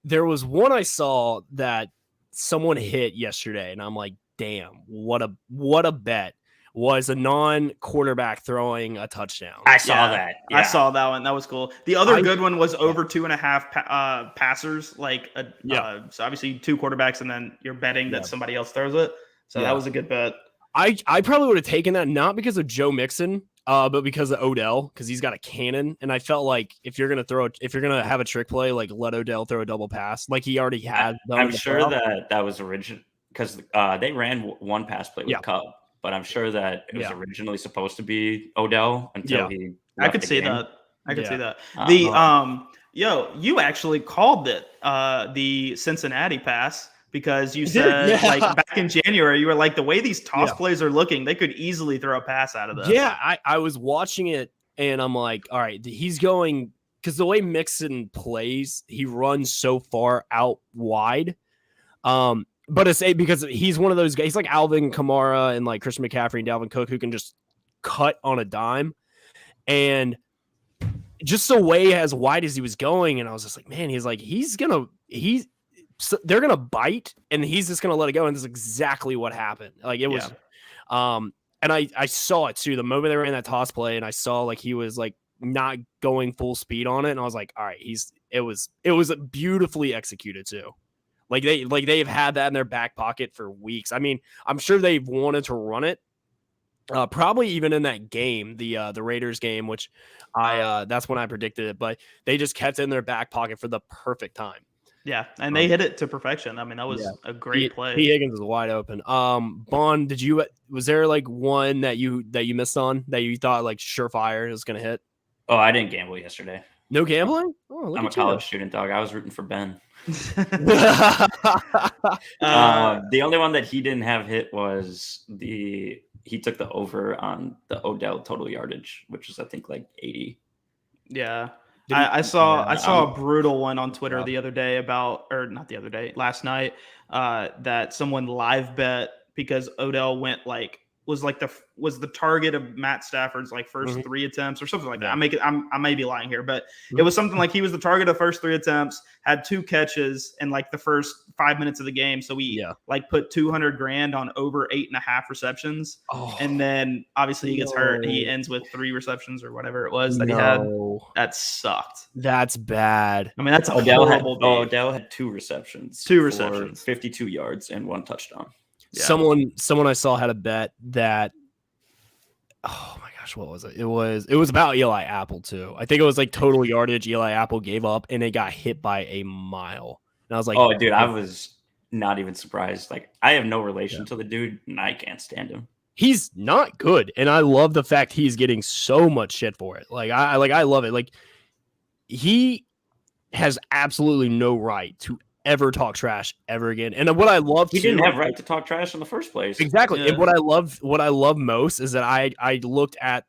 There was one I saw that someone hit yesterday, and I'm like, damn, what a bet. Was a non-quarterback throwing a touchdown. I saw Yeah, that. I Yeah. saw that one. That was cool. The other good one was over 2.5 passers. So obviously 2 quarterbacks, and then you're betting that somebody else throws it. So that was a good bet. I probably would have taken that not because of Joe Mixon, but because of Odell, because he's got a cannon, and I felt like if you're gonna have a trick play, like let Odell throw a double pass, like he already had. I'm sure that was original because they ran one pass play with Cup, but I'm sure that it was originally supposed to be Odell until he. I could see game. that. I could see that. You actually called it the Cincinnati pass. Because you said, like, back in January, you were like, the way these toss plays are looking, they could easily throw a pass out of them. Yeah, I was watching it, and I'm like, all right, he's going – because the way Mixon plays, he runs so far out wide. But it's because he's one of those guys – he's like Alvin Kamara and, like, Christian McCaffrey and Dalvin Cook who can just cut on a dime. And just the way as wide as he was going, and I was just like, man, so they're going to bite and he's just going to let it go. And this is exactly what happened. Like it was, and I saw it too. The moment they ran that toss play and I saw like, he was like not going full speed on it. And I was like, all right, it was beautifully executed too. Like they've had that in their back pocket for weeks. I mean, I'm sure they've wanted to run it. Probably even in that game, the Raiders game, which that's when I predicted it, but they just kept it in their back pocket for the perfect time. Yeah, and they hit it to perfection. I mean, that was a great play. T. Higgins was wide open. Bond, was there like one that you missed on that you thought like surefire was going to hit? Oh, I didn't gamble yesterday. No gambling? Oh, I'm a college student, dog. I was rooting for Ben. The only one that he didn't have hit was he took the over on the Odell total yardage, which is I think like 80. Yeah. I saw a brutal one on Twitter last night, that someone live bet because Odell was the target of Matt Stafford's like first 3 attempts or something like that. I may be lying here, but it was something like he was the target of first 3 attempts, had 2 catches in like the first 5 minutes of the game. So we like put $200,000 on over 8.5 receptions. And then obviously he gets hurt. He ends with 3 receptions or whatever it was that he had. That sucked. That's bad. I mean, that's a horrible game. Odell had 2 receptions. 2 receptions. 52 yards and 1 touchdown. Yeah. Someone I saw had a bet that, oh my gosh, what was it? It was about Eli Apple too. I think it was like total yardage. Eli Apple gave up and it got hit by a mile. And I was like, oh dude, I was not even surprised. Like I have no relation to the dude and I can't stand him. He's not good. And I love the fact he's getting so much shit for it. I love it. Like he has absolutely no right to ever talk trash ever again. And what I love, he didn't have right to talk trash in the first place. Exactly. Yeah. And what I love most is that I looked at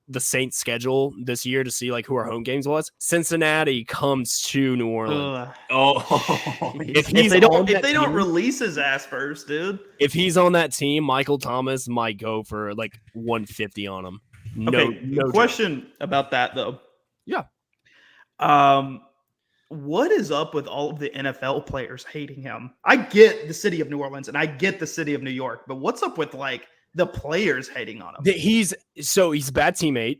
the Saints schedule this year to see like who our home games was. Cincinnati comes to New Orleans. If they don't release his ass first, dude. If he's on that team, Michael Thomas might go for like 150 on him. No question about that though. Yeah. What is up with all of the NFL players hating him? I get the city of New Orleans and I get the city of New York, but what's up with like the players hating on him? He's a bad teammate.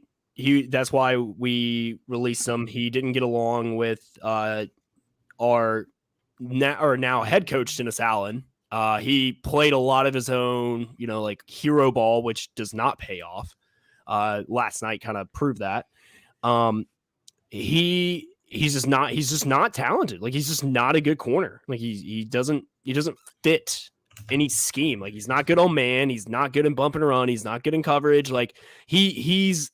That's why we released him. He didn't get along with our now head coach Dennis Allen. He played a lot of his own, like hero ball, which does not pay off. Last night kind of proved that. He's just not talented. Like he's just not a good corner. Like he doesn't fit any scheme. Like he's not good on man. He's not good in bump and run. He's not good in coverage. Like he's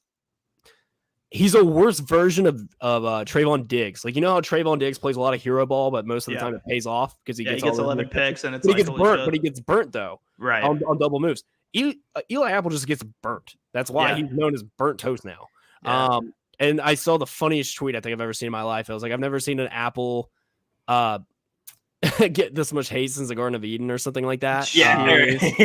a worse version of Trayvon Diggs. Like how Trayvon Diggs plays a lot of hero ball, but most of the time it pays off because he gets 11 picks and he gets burnt. But he gets burnt though, right? On double moves. Eli Apple just gets burnt. That's why he's known as burnt toast now. Yeah. And I saw the funniest tweet I think I've ever seen in my life. I was like, I've never seen an apple get this much hate since the Garden of Eden or something like that.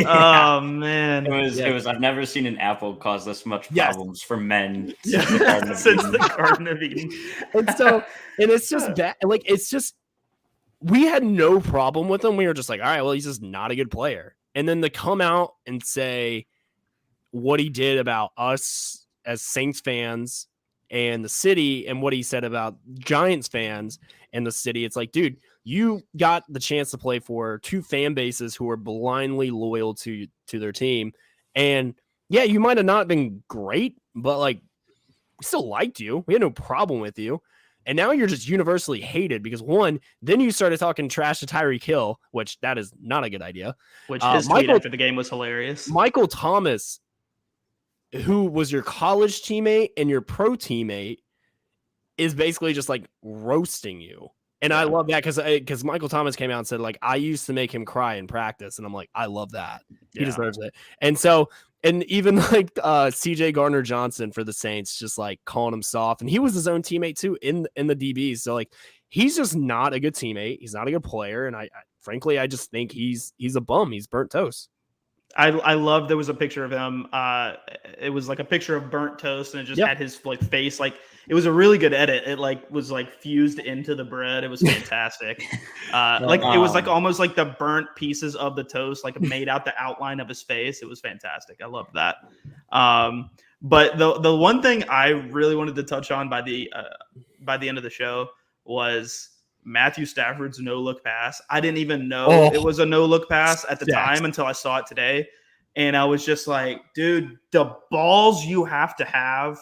Oh man. It was I've never seen an apple cause this much problems for men since the Garden of Eden. And it's just bad. Like, it's just, we had no problem with him. We were just like, all right, well, he's just not a good player. And then to come out and say what he did about us as Saints fans and the city, and what he said about Giants fans and the city, it's like, dude, you got the chance to play for two fan bases who are blindly loyal to their team. And yeah, you might have not been great, but like, we still liked you. We had no problem with you. And now you're just universally hated because, one, then you started talking trash to Tyreek Hill, which that is not a good idea. Which his tweet after the game was hilarious. Michael Thomas, who was your college teammate and your pro teammate, is basically just like roasting you. And I love that because Michael Thomas came out and said, like, I used to make him cry in practice. And I'm like, I love that. He deserves it. And so, and even like CJ Gardner-Johnson for the Saints, just like calling him soft. And he was his own teammate too in the DBs. So like, he's just not a good teammate. He's not a good player. And I frankly, I just think he's a bum. He's burnt toast. I love, there was a picture of him. It was like a picture of burnt toast, and it just had his like face. Like, it was a really good edit. It like was like fused into the bread. It was fantastic. It was like almost like the burnt pieces of the toast, like made out the outline of his face. It was fantastic. I love that. But the one thing I really wanted to touch on by the end of the show was Matthew Stafford's no-look pass. I didn't even know it was a no-look pass at the time until I saw it today. And I was just like, dude, the balls you have to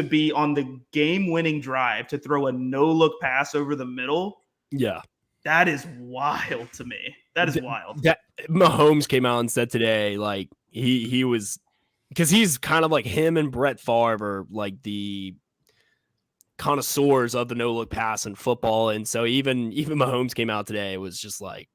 be on the game-winning drive to throw a no-look pass over the middle. Yeah. That is wild to me. That is wild. That Mahomes came out and said today, like, he was, because he's kind of like him and Brett Favre are like the connoisseurs of the no-look pass in football. And so even Mahomes came out today, it was just like,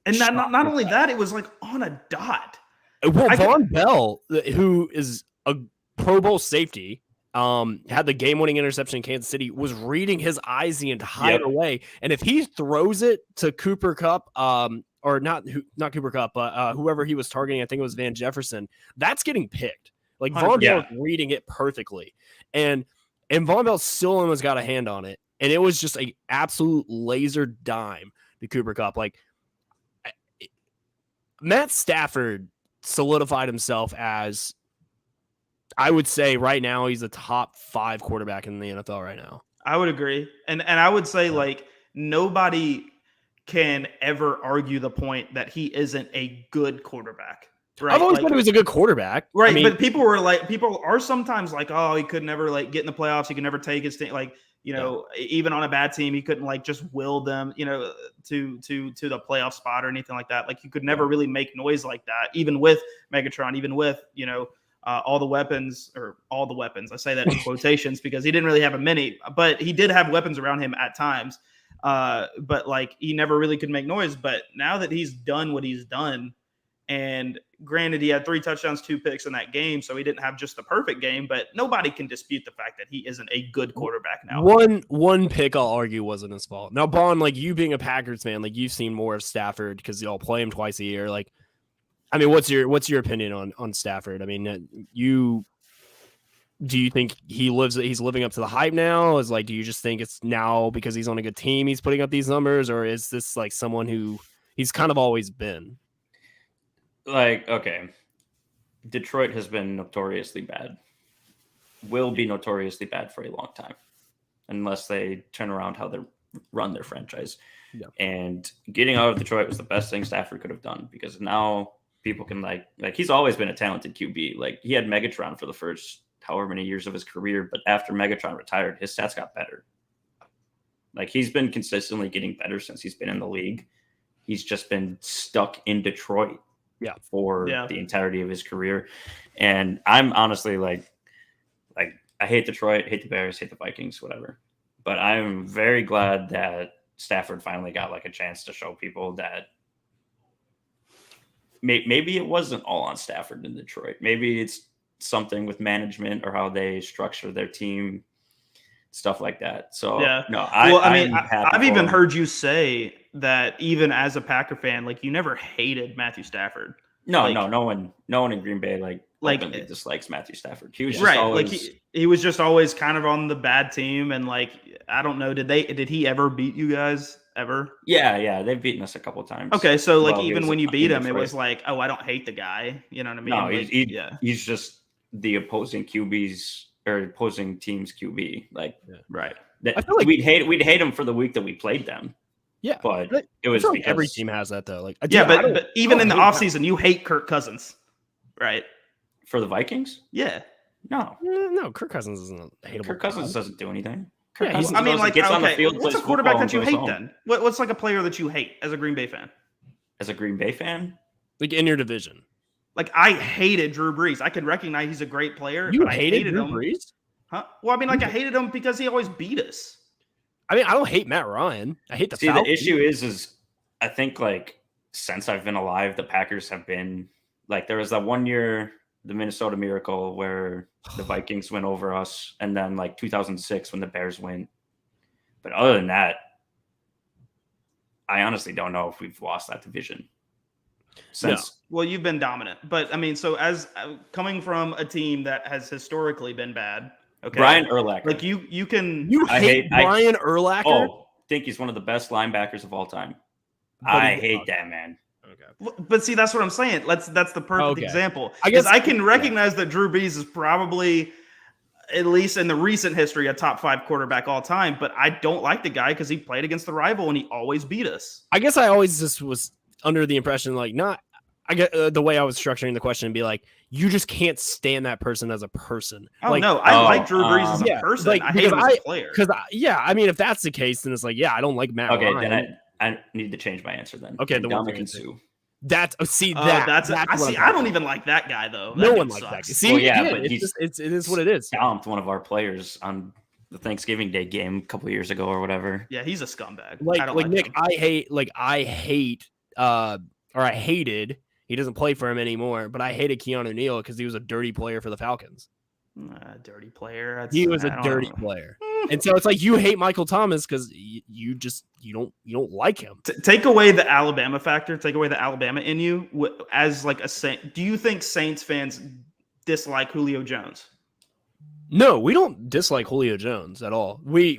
and not only that, it was like on a dot. Well, Von Bell, who is a Pro Bowl safety, had the game-winning interception in Kansas City, was reading his eyes the entire way. And if he throws it to Cooper Kupp, or not Cooper Kupp, but whoever he was targeting, I think it was Van Jefferson, that's getting picked. Like, Von Bell is reading it perfectly. And Von Bell still almost got a hand on it. And it was just an absolute laser dime to Cooper Kupp. Like, Matt Stafford solidified himself as, I would say right now, he's a top 5 quarterback in the NFL right now. I would agree. And I would say, like, nobody can ever argue the point that he isn't a good quarterback. Right? I've always thought he was a good quarterback. Right. I mean, but people are sometimes like, oh, he could never like get in the playoffs. He could never take his thing. Like, you know, even on a bad team, he couldn't like just will them, you know, to the playoff spot or anything like that. Like, he could never really make noise like that, even with Megatron, even with, you know, all the weapons. I say that in quotations because he didn't really have many, but he did have weapons around him at times. But like, he never really could make noise. But now that he's done what he's done, and granted, he had 3 touchdowns, 2 picks in that game, so he didn't have just the perfect game, but nobody can dispute the fact that he isn't a good quarterback now. One pick, I'll argue, wasn't his fault. Now, Bond, like, you being a Packers fan, like, you've seen more of Stafford because y'all play him twice a year. Like, I mean, what's your opinion on Stafford? I mean, do you think he's living up to the hype now? Is like, do you just think it's now because he's on a good team he's putting up these numbers, or is this like someone who he's kind of always been? Like, okay, Detroit has been notoriously bad, will be notoriously bad for a long time, unless they turn around how they run their franchise. Yeah. And getting out of Detroit was the best thing Stafford could have done, because now people can like he's always been a talented QB. Like, he had Megatron for the first however many years of his career, but after Megatron retired, his stats got better. Like, he's been consistently getting better since he's been in the league. He's just been stuck in Detroit for the entirety of his career. And I'm honestly like I hate Detroit, hate the Bears, hate the Vikings, whatever. But I'm very glad that Stafford finally got like a chance to show people that maybe it wasn't all on Stafford in Detroit. Maybe it's something with management or how they structure their team, stuff like that. So no, I've even heard you say that even as a Packer fan, like you never hated Matthew Stafford. No, no one in Green Bay openly dislikes Matthew Stafford. He was just always he was just always kind of on the bad team, and I don't know, did he ever beat you guys ever? Yeah, they've beaten us a couple of times. Okay, so even when you beat him, it was like, oh, I don't hate the guy. You know what I mean? No, he's just the opposing QB's or opposing team's QB. Right. I feel like we'd hate him for the week that we played them. Yeah, but it was because every team has that though. But even in the offseason, you hate Kirk Cousins, right? For the Vikings? Yeah. No, Kirk Cousins isn't hateable. Kirk Cousins doesn't do anything. Gets on the field, what's a quarterback that you hate then? What's like a player that you hate as a Green Bay fan? As a Green Bay fan? Like in your division. Like I hated Drew Brees. I can recognize he's a great player. You but hated Drew Brees? Huh? Well, I hated him because he always beat us. I don't hate Matt Ryan. I hate the Falcons. The issue is I think since I've been alive, the Packers have been there was that 1 year, the Minnesota Miracle, where the Vikings went over us, and then 2006 when the Bears went. But other than that, I honestly don't know if we've lost that division. Well, you've been dominant, but so as coming from a team that has historically been bad, okay, Brian Urlacher, you hate Brian Urlacher? Oh, I think he's one of the best linebackers of all time. I hate that man. Okay, but see, that's what I'm saying. That's the perfect example. I guess I can recognize that Drew Brees is probably, at least in the recent history, a top 5 quarterback all time. But I don't like the guy because he played against the rival and he always beat us. I guess I always just was under the impression I get the way I was structuring the question and be like, you just can't stand that person as a person. Oh no, I like Drew Brees as a person. I hate him as a player. Because if that's the case, then it's I don't like Matt Ryan. Okay, then I need to change my answer then. Okay, the one and Sue. I don't even like that guy though. No one likes that guy. See, but it is what it is. Stomped one of our players on the Thanksgiving Day game a couple years ago or whatever. Yeah, he's a scumbag. Nick, I hated. He doesn't play for him anymore, but I hated Keanu Neal because he was a dirty player for the Falcons. Dirty player. He was a dirty player. And so it's you hate Michael Thomas because you don't like him. Take away the Alabama factor. Take away the Alabama in you as a Saint. Do you think Saints fans dislike Julio Jones? No, we don't dislike Julio Jones at all. We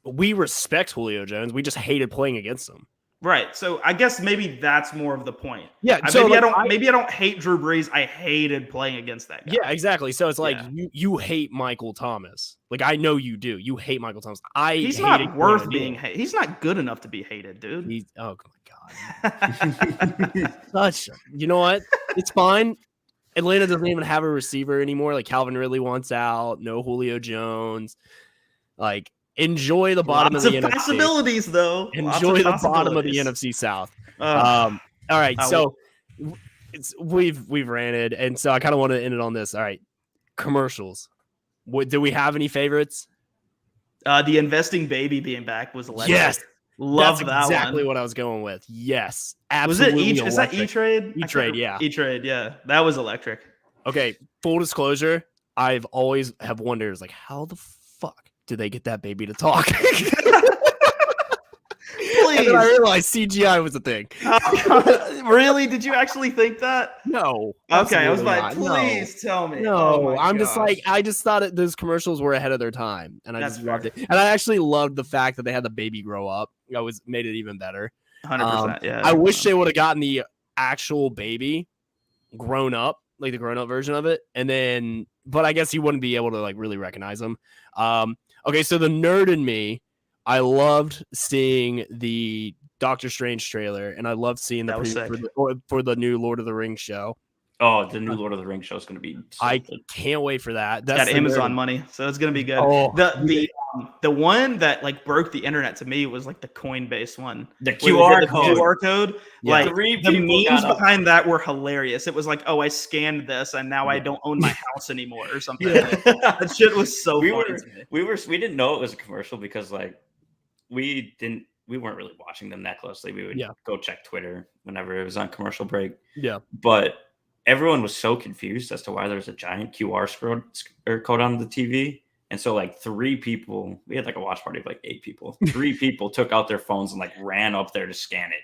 respect Julio Jones. We just hated playing against him. Right. So I guess maybe that's more of the point. Yeah. Maybe I don't hate Drew Brees. I hated playing against that guy. Yeah, exactly. So it's you hate Michael Thomas. I know you do. You hate Michael Thomas. He's not worth being hated. He's not good enough to be hated, dude. Oh my God. You know what? It's fine. Atlanta doesn't even have a receiver anymore. Calvin Ridley wants out. No Julio Jones. Enjoy the bottom of the NFC. Possibilities, though. Enjoy the bottom of the NFC South. All right, so we've ranted, and so I kind of want to end it on this. All right, commercials. Do we have any favorites? The investing baby being back was electric. Yes, love that one. Exactly what I was going with. Yes, absolutely. Was it is that E-Trade? E-Trade, yeah. E-Trade, yeah. That was electric. Okay, full disclosure, I've always have wondered how the fuck do they get that baby to talk? Please. And then I realized CGI was a thing. Really? Did you actually think that? No. Okay, I was please tell me. No, I'm just I just thought those commercials were ahead of their time, and I just loved it. And I actually loved the fact that they had the baby grow up. Made it even better. 100%. Yeah. I wish they would have gotten the actual baby grown up, the grown up version of it, and then, but I guess you wouldn't be able to really recognize them. Okay, so the nerd in me, I loved seeing the Doctor Strange trailer, and I loved seeing for the new Lord of the Rings show. Oh, the new Lord of the Rings show is going to be I can't wait for that. That's got Amazon money, so it's going to be good. Oh, the one that broke the internet to me was the Coinbase one. The QR code. QR code. Yeah. The memes behind that were hilarious. It was oh, I scanned this and now I don't own my house anymore or something. That shit was so funny to me. We didn't know it was a commercial because we weren't really watching them that closely. We would go check Twitter whenever it was on commercial break. Yeah. But everyone was so confused as to why there's a giant code on the TV. And so like 3 people, we had like a watch party of like 8 people. 3 people took out their phones and like ran up there to scan it.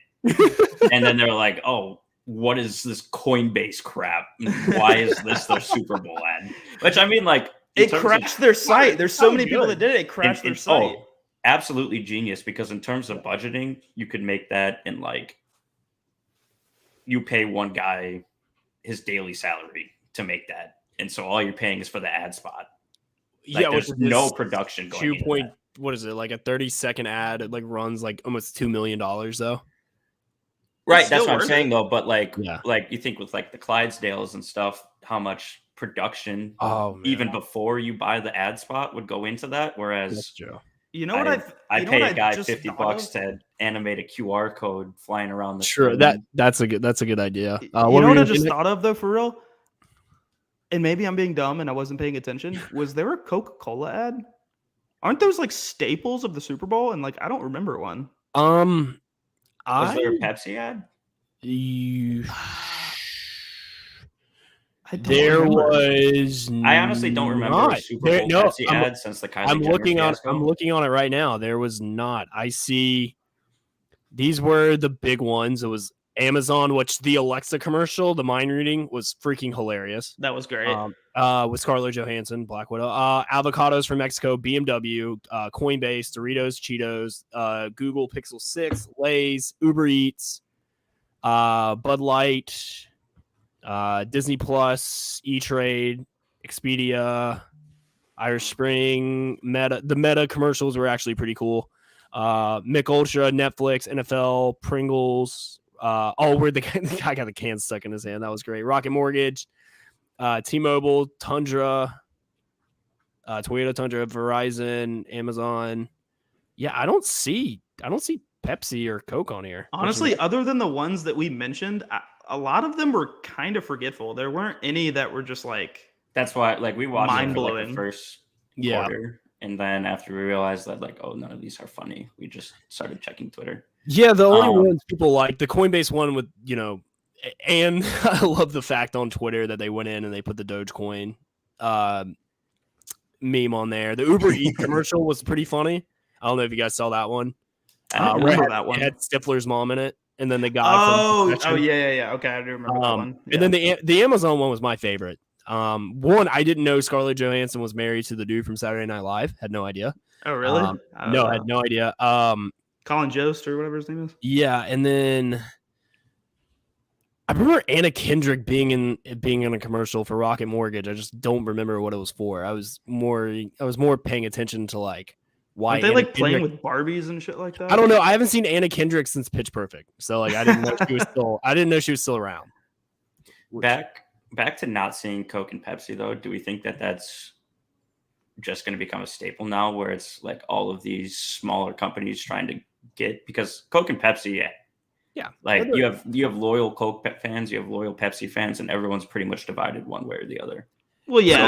And then they're like, oh, what is this Coinbase crap? Why is this their Super Bowl ad? Which I mean, like, it crashed their site. There's so many people that did it. It crashed their site. Oh, absolutely genius, because in terms of budgeting, you could make that in like, you pay one guy his daily salary to make that. And so all you're paying is for the ad spot. Like, there's no production going into that. What is it, like a 30-second ad? It like runs like almost $2 million though. Right, that's what I'm saying though. But like you think with like the Clydesdales and stuff, how much production even before you buy the ad spot would go into that. Whereas you know what I pay a guy $50 to animate a QR code flying around the screen. That's a good idea. You know what I just thought of though, for real? And maybe I'm being dumb and I wasn't paying attention. Was there a Coca-Cola ad? Aren't those like staples of the Super Bowl? And like, I don't remember one. Was there a Pepsi ad? I honestly don't remember a Super Bowl Pepsi ad since the Kylie Jenner fiasco. I'm looking on it right now. There was not. I see. These were the big ones. It was Amazon, which the Alexa commercial, the mind reading, was freaking hilarious. That was great. With Scarlett Johansson, Black Widow. Avocados from Mexico, BMW, Coinbase, Doritos, Cheetos, Google Pixel 6, Lay's, Uber Eats, Bud Light, Disney Plus, E-Trade, Expedia, Irish Spring, Meta. The Meta commercials were actually pretty cool. Mick Ultra, Netflix, NFL, Pringles. Where the guy got the can stuck in his hand. That was great. Rocket Mortgage, T-Mobile, Tundra, Toyota Tundra, Verizon, Amazon. Yeah, I don't see Pepsi or Coke on here. Honestly, other than the ones that we mentioned, a lot of them were kind of forgetful. There weren't any that were just like, that's why, like, we watched mind it for blowing. like the first quarter, and then after we realized that, like, oh, none of these are funny, we just started checking Twitter. Yeah, the only ones people like, the Coinbase one with, and I love the fact on Twitter that they went in and they put the Dogecoin meme on there. The Uber Eats commercial was pretty funny. I don't know if you guys saw that one. I didn't remember that one. It had Stifler's mom in it, and then the guy. Yeah. Okay, I do remember that one. Yeah. And then the Amazon one was my favorite. One, I didn't know Scarlett Johansson was married to the dude from Saturday Night Live. Had no idea. Oh, really? No, I had no idea. Colin Jost or whatever his name is. Yeah, and then I remember Anna Kendrick being in a commercial for Rocket Mortgage. I just don't remember what it was for. I was more paying attention to like why they like playing with Barbies and shit like that. I don't know. I haven't seen Anna Kendrick since Pitch Perfect, so like I didn't know she was still around. Back to not seeing Coke and Pepsi though. Do we think that that's just going to become a staple now, where it's like all of these smaller companies trying to get, because Coke and Pepsi, like you have loyal Coke fans, you have loyal Pepsi fans, and everyone's pretty much divided one way or the other. Well, yeah, so,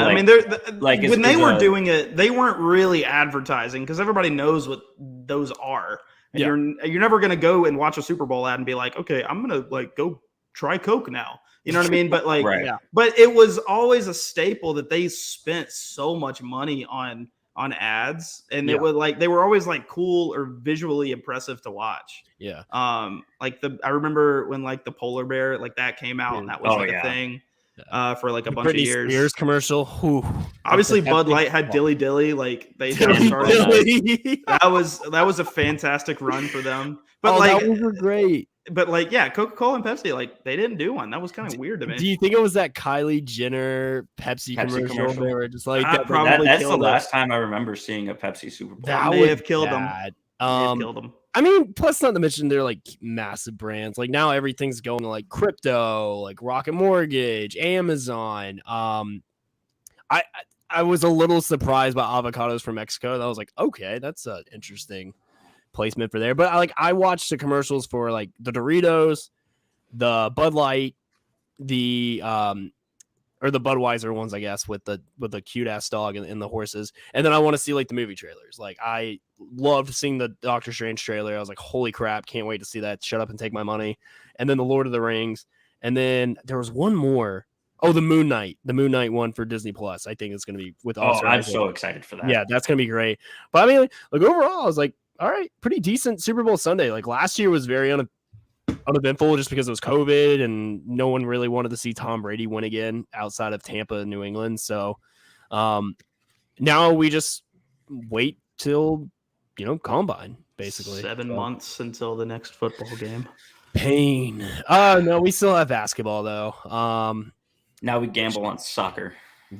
like, I mean, when they were doing it, they weren't really advertising because everybody knows what those are. And you're never going to go and watch a Super Bowl ad and be like, okay, I'm going to like go try Coke now. You know what I mean? But like, but it was always a staple that they spent so much money on ads, and it was like they were always like cool or visually impressive to watch. Yeah. Like I remember when like the polar bear like that came out, and that was a thing. For like a bunch of years. Spears commercial. Whew. Obviously, Bud Light had Dilly Dilly. Like they started. That was a fantastic run for them. But that was great. But like, yeah, Coca-Cola and Pepsi, like they didn't do one. That was kind of weird to me. Do you think it was that Kylie Jenner Pepsi commercial? They were just like that's the last time I remember seeing a Pepsi Super Bowl. That may have killed them. Killed them. I mean, plus not to mention they're like massive brands. Like now everything's going to like crypto, like Rocket Mortgage, Amazon. I was a little surprised by Avocados from Mexico. I was like, okay, that's an interesting placement for there. But I watched the commercials for like the Doritos, the Bud Light, the or the Budweiser ones, I guess, with the cute ass dog and the horses. And then I want to see like the movie trailers. Like I loved seeing the Doctor Strange trailer. I was like, holy crap, can't wait to see that. Shut up and take my money. And then the Lord of the Rings. And then there was one more. Oh, the Moon Knight one for Disney Plus. I think it's going to be with Oh, Oscar I'm Isaac. so excited for that. Yeah, that's going to be great. But I mean, like overall, I was like, all right, pretty decent Super Bowl Sunday. Like last year was very uneventful just because it was COVID and no one really wanted to see Tom Brady win again outside of Tampa and New England. So now we just wait till, Combine, basically. 7 months until the next football game. Pain. No, we still have basketball though. Now we gamble on soccer.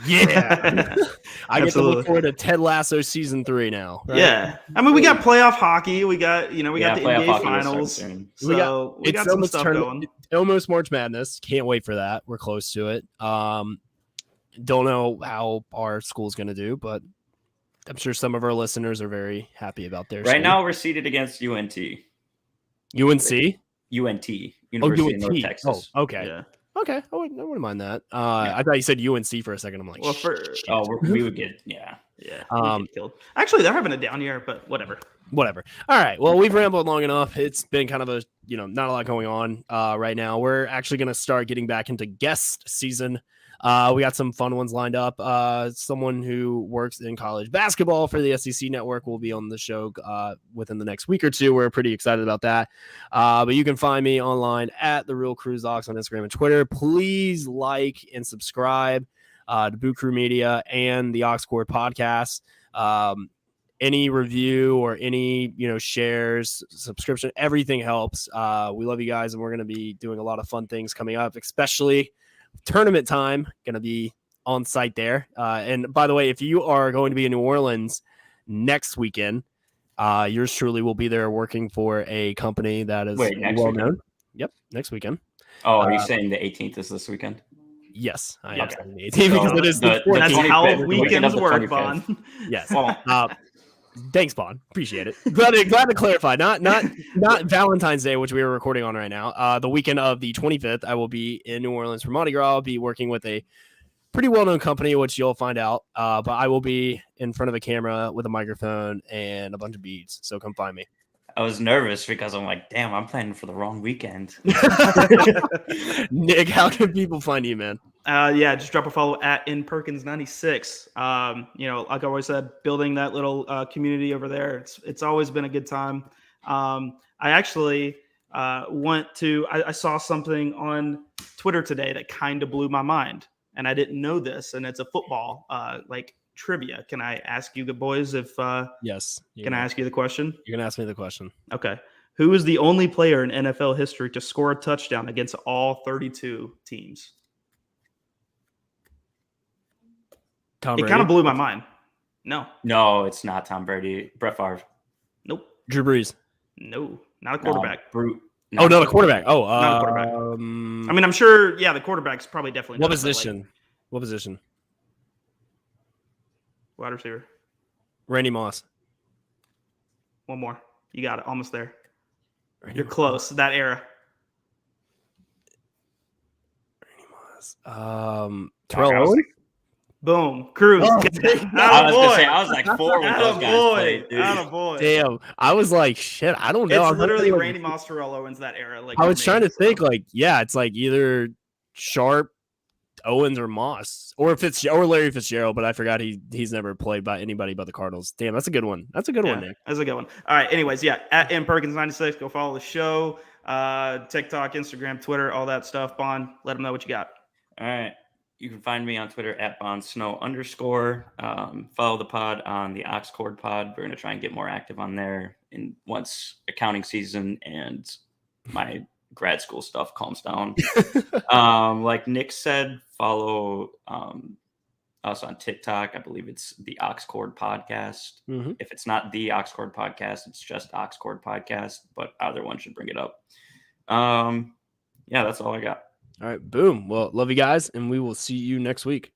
Yeah. I get to Absolutely. look forward to Ted Lasso season 3 now. Right? Yeah. I mean, we got playoff hockey. We got, we got the playoff NBA hockey will finals. start soon. So we got some almost stuff going. Almost March Madness. Can't wait for that. We're close to it. Don't know how our school's going to do, but I'm sure some of our listeners are very happy about their Right school. now, we're seated against UNT. UNC? UNT, University of North UNT. Texas. Oh, okay. Yeah. Okay. I wouldn't mind that. I thought you said UNC for a second. I'm like, Well, shit. We would get, Yeah. We get killed. Actually, they're having a down year, but whatever. Whatever. All right. Well, we've rambled long enough. It's been kind of a, not a lot going on right now. We're actually going to start getting back into guest season. We got some fun ones lined up. Someone who works in college basketball for the SEC network will be on the show within the next week or two. We're pretty excited about that. But you can find me online at The Real Cruise Ox on Instagram and Twitter. Please like and subscribe to Boot Crew Media and the Ox Court podcast. Any review or any, shares, subscription, everything helps. We love you guys, and we're going to be doing a lot of fun things coming up, especially tournament time. Going to be on site there. And by the way, if you are going to be in New Orleans next weekend, yours truly will be there working for a company that is well known. Yep, next weekend. Oh, are you saying the 18th is this weekend? Yes, I am Okay. saying the 18th because it is the 14th. That's how 25th, weekends the work, 25th. Bon. Yes. Thanks, Bon. Appreciate it. Glad to clarify. Not Valentine's Day, which we are recording on right now. The weekend of the 25th, I will be in New Orleans for Mardi Gras. I'll be working with a pretty well-known company, which you'll find out. But I will be in front of a camera with a microphone and a bunch of beads. So come find me. I was nervous because I'm like, damn, I'm planning for the wrong weekend. Nick, how can people find you, man? Just drop a follow at InPerkins96. Like I always said, building that little community over there. It's always been a good time. I actually I saw something on Twitter today that kind of blew my mind, and I didn't know this, and it's a football trivia. Can I ask you, good boys, if yes, can I ask you the question? You're gonna ask me the question. Okay. Who is the only player in NFL history to score a touchdown against all 32 teams? Tom Brady. It kind of blew my mind. No, it's not Tom Brady. Brett Favre. Nope. Drew Brees. No, not a quarterback. Not a quarterback. Oh, not a quarterback. I mean, I'm sure. Yeah, the quarterback's probably definitely. What position? What position? Wide receiver. Randy Moss. One more. You got it. Almost there. You're close. That era. Terrell Owens. Boom. Cruz. I was gonna say I was like 4 when those guys played, dude. Attaboy. Damn. I was like, shit. I don't know. It's literally Randy Moss, Terrell Owens, that era. I was trying to think, it's like either Sharp, Owens, or Moss, or Larry Fitzgerald, but I forgot he's never played by anybody but the Cardinals. Damn, that's a good one. That's a good one, Nick. That's a good one. All right. Anyways, at InPerkins96, go follow the show. TikTok, Instagram, Twitter, all that stuff. Bond, let them know what you got. All right. You can find me on Twitter at BondSnow_. Follow the pod on the Oxcord pod. We're going to try and get more active on there once accounting season and my grad school stuff calms down. Like Nick said, follow us on TikTok. I believe it's the Oxcord podcast. Mm-hmm. If it's not the Oxcord podcast, it's just Oxcord podcast, but either one should bring it up. That's all I got. All right, boom. Well, love you guys, and we will see you next week.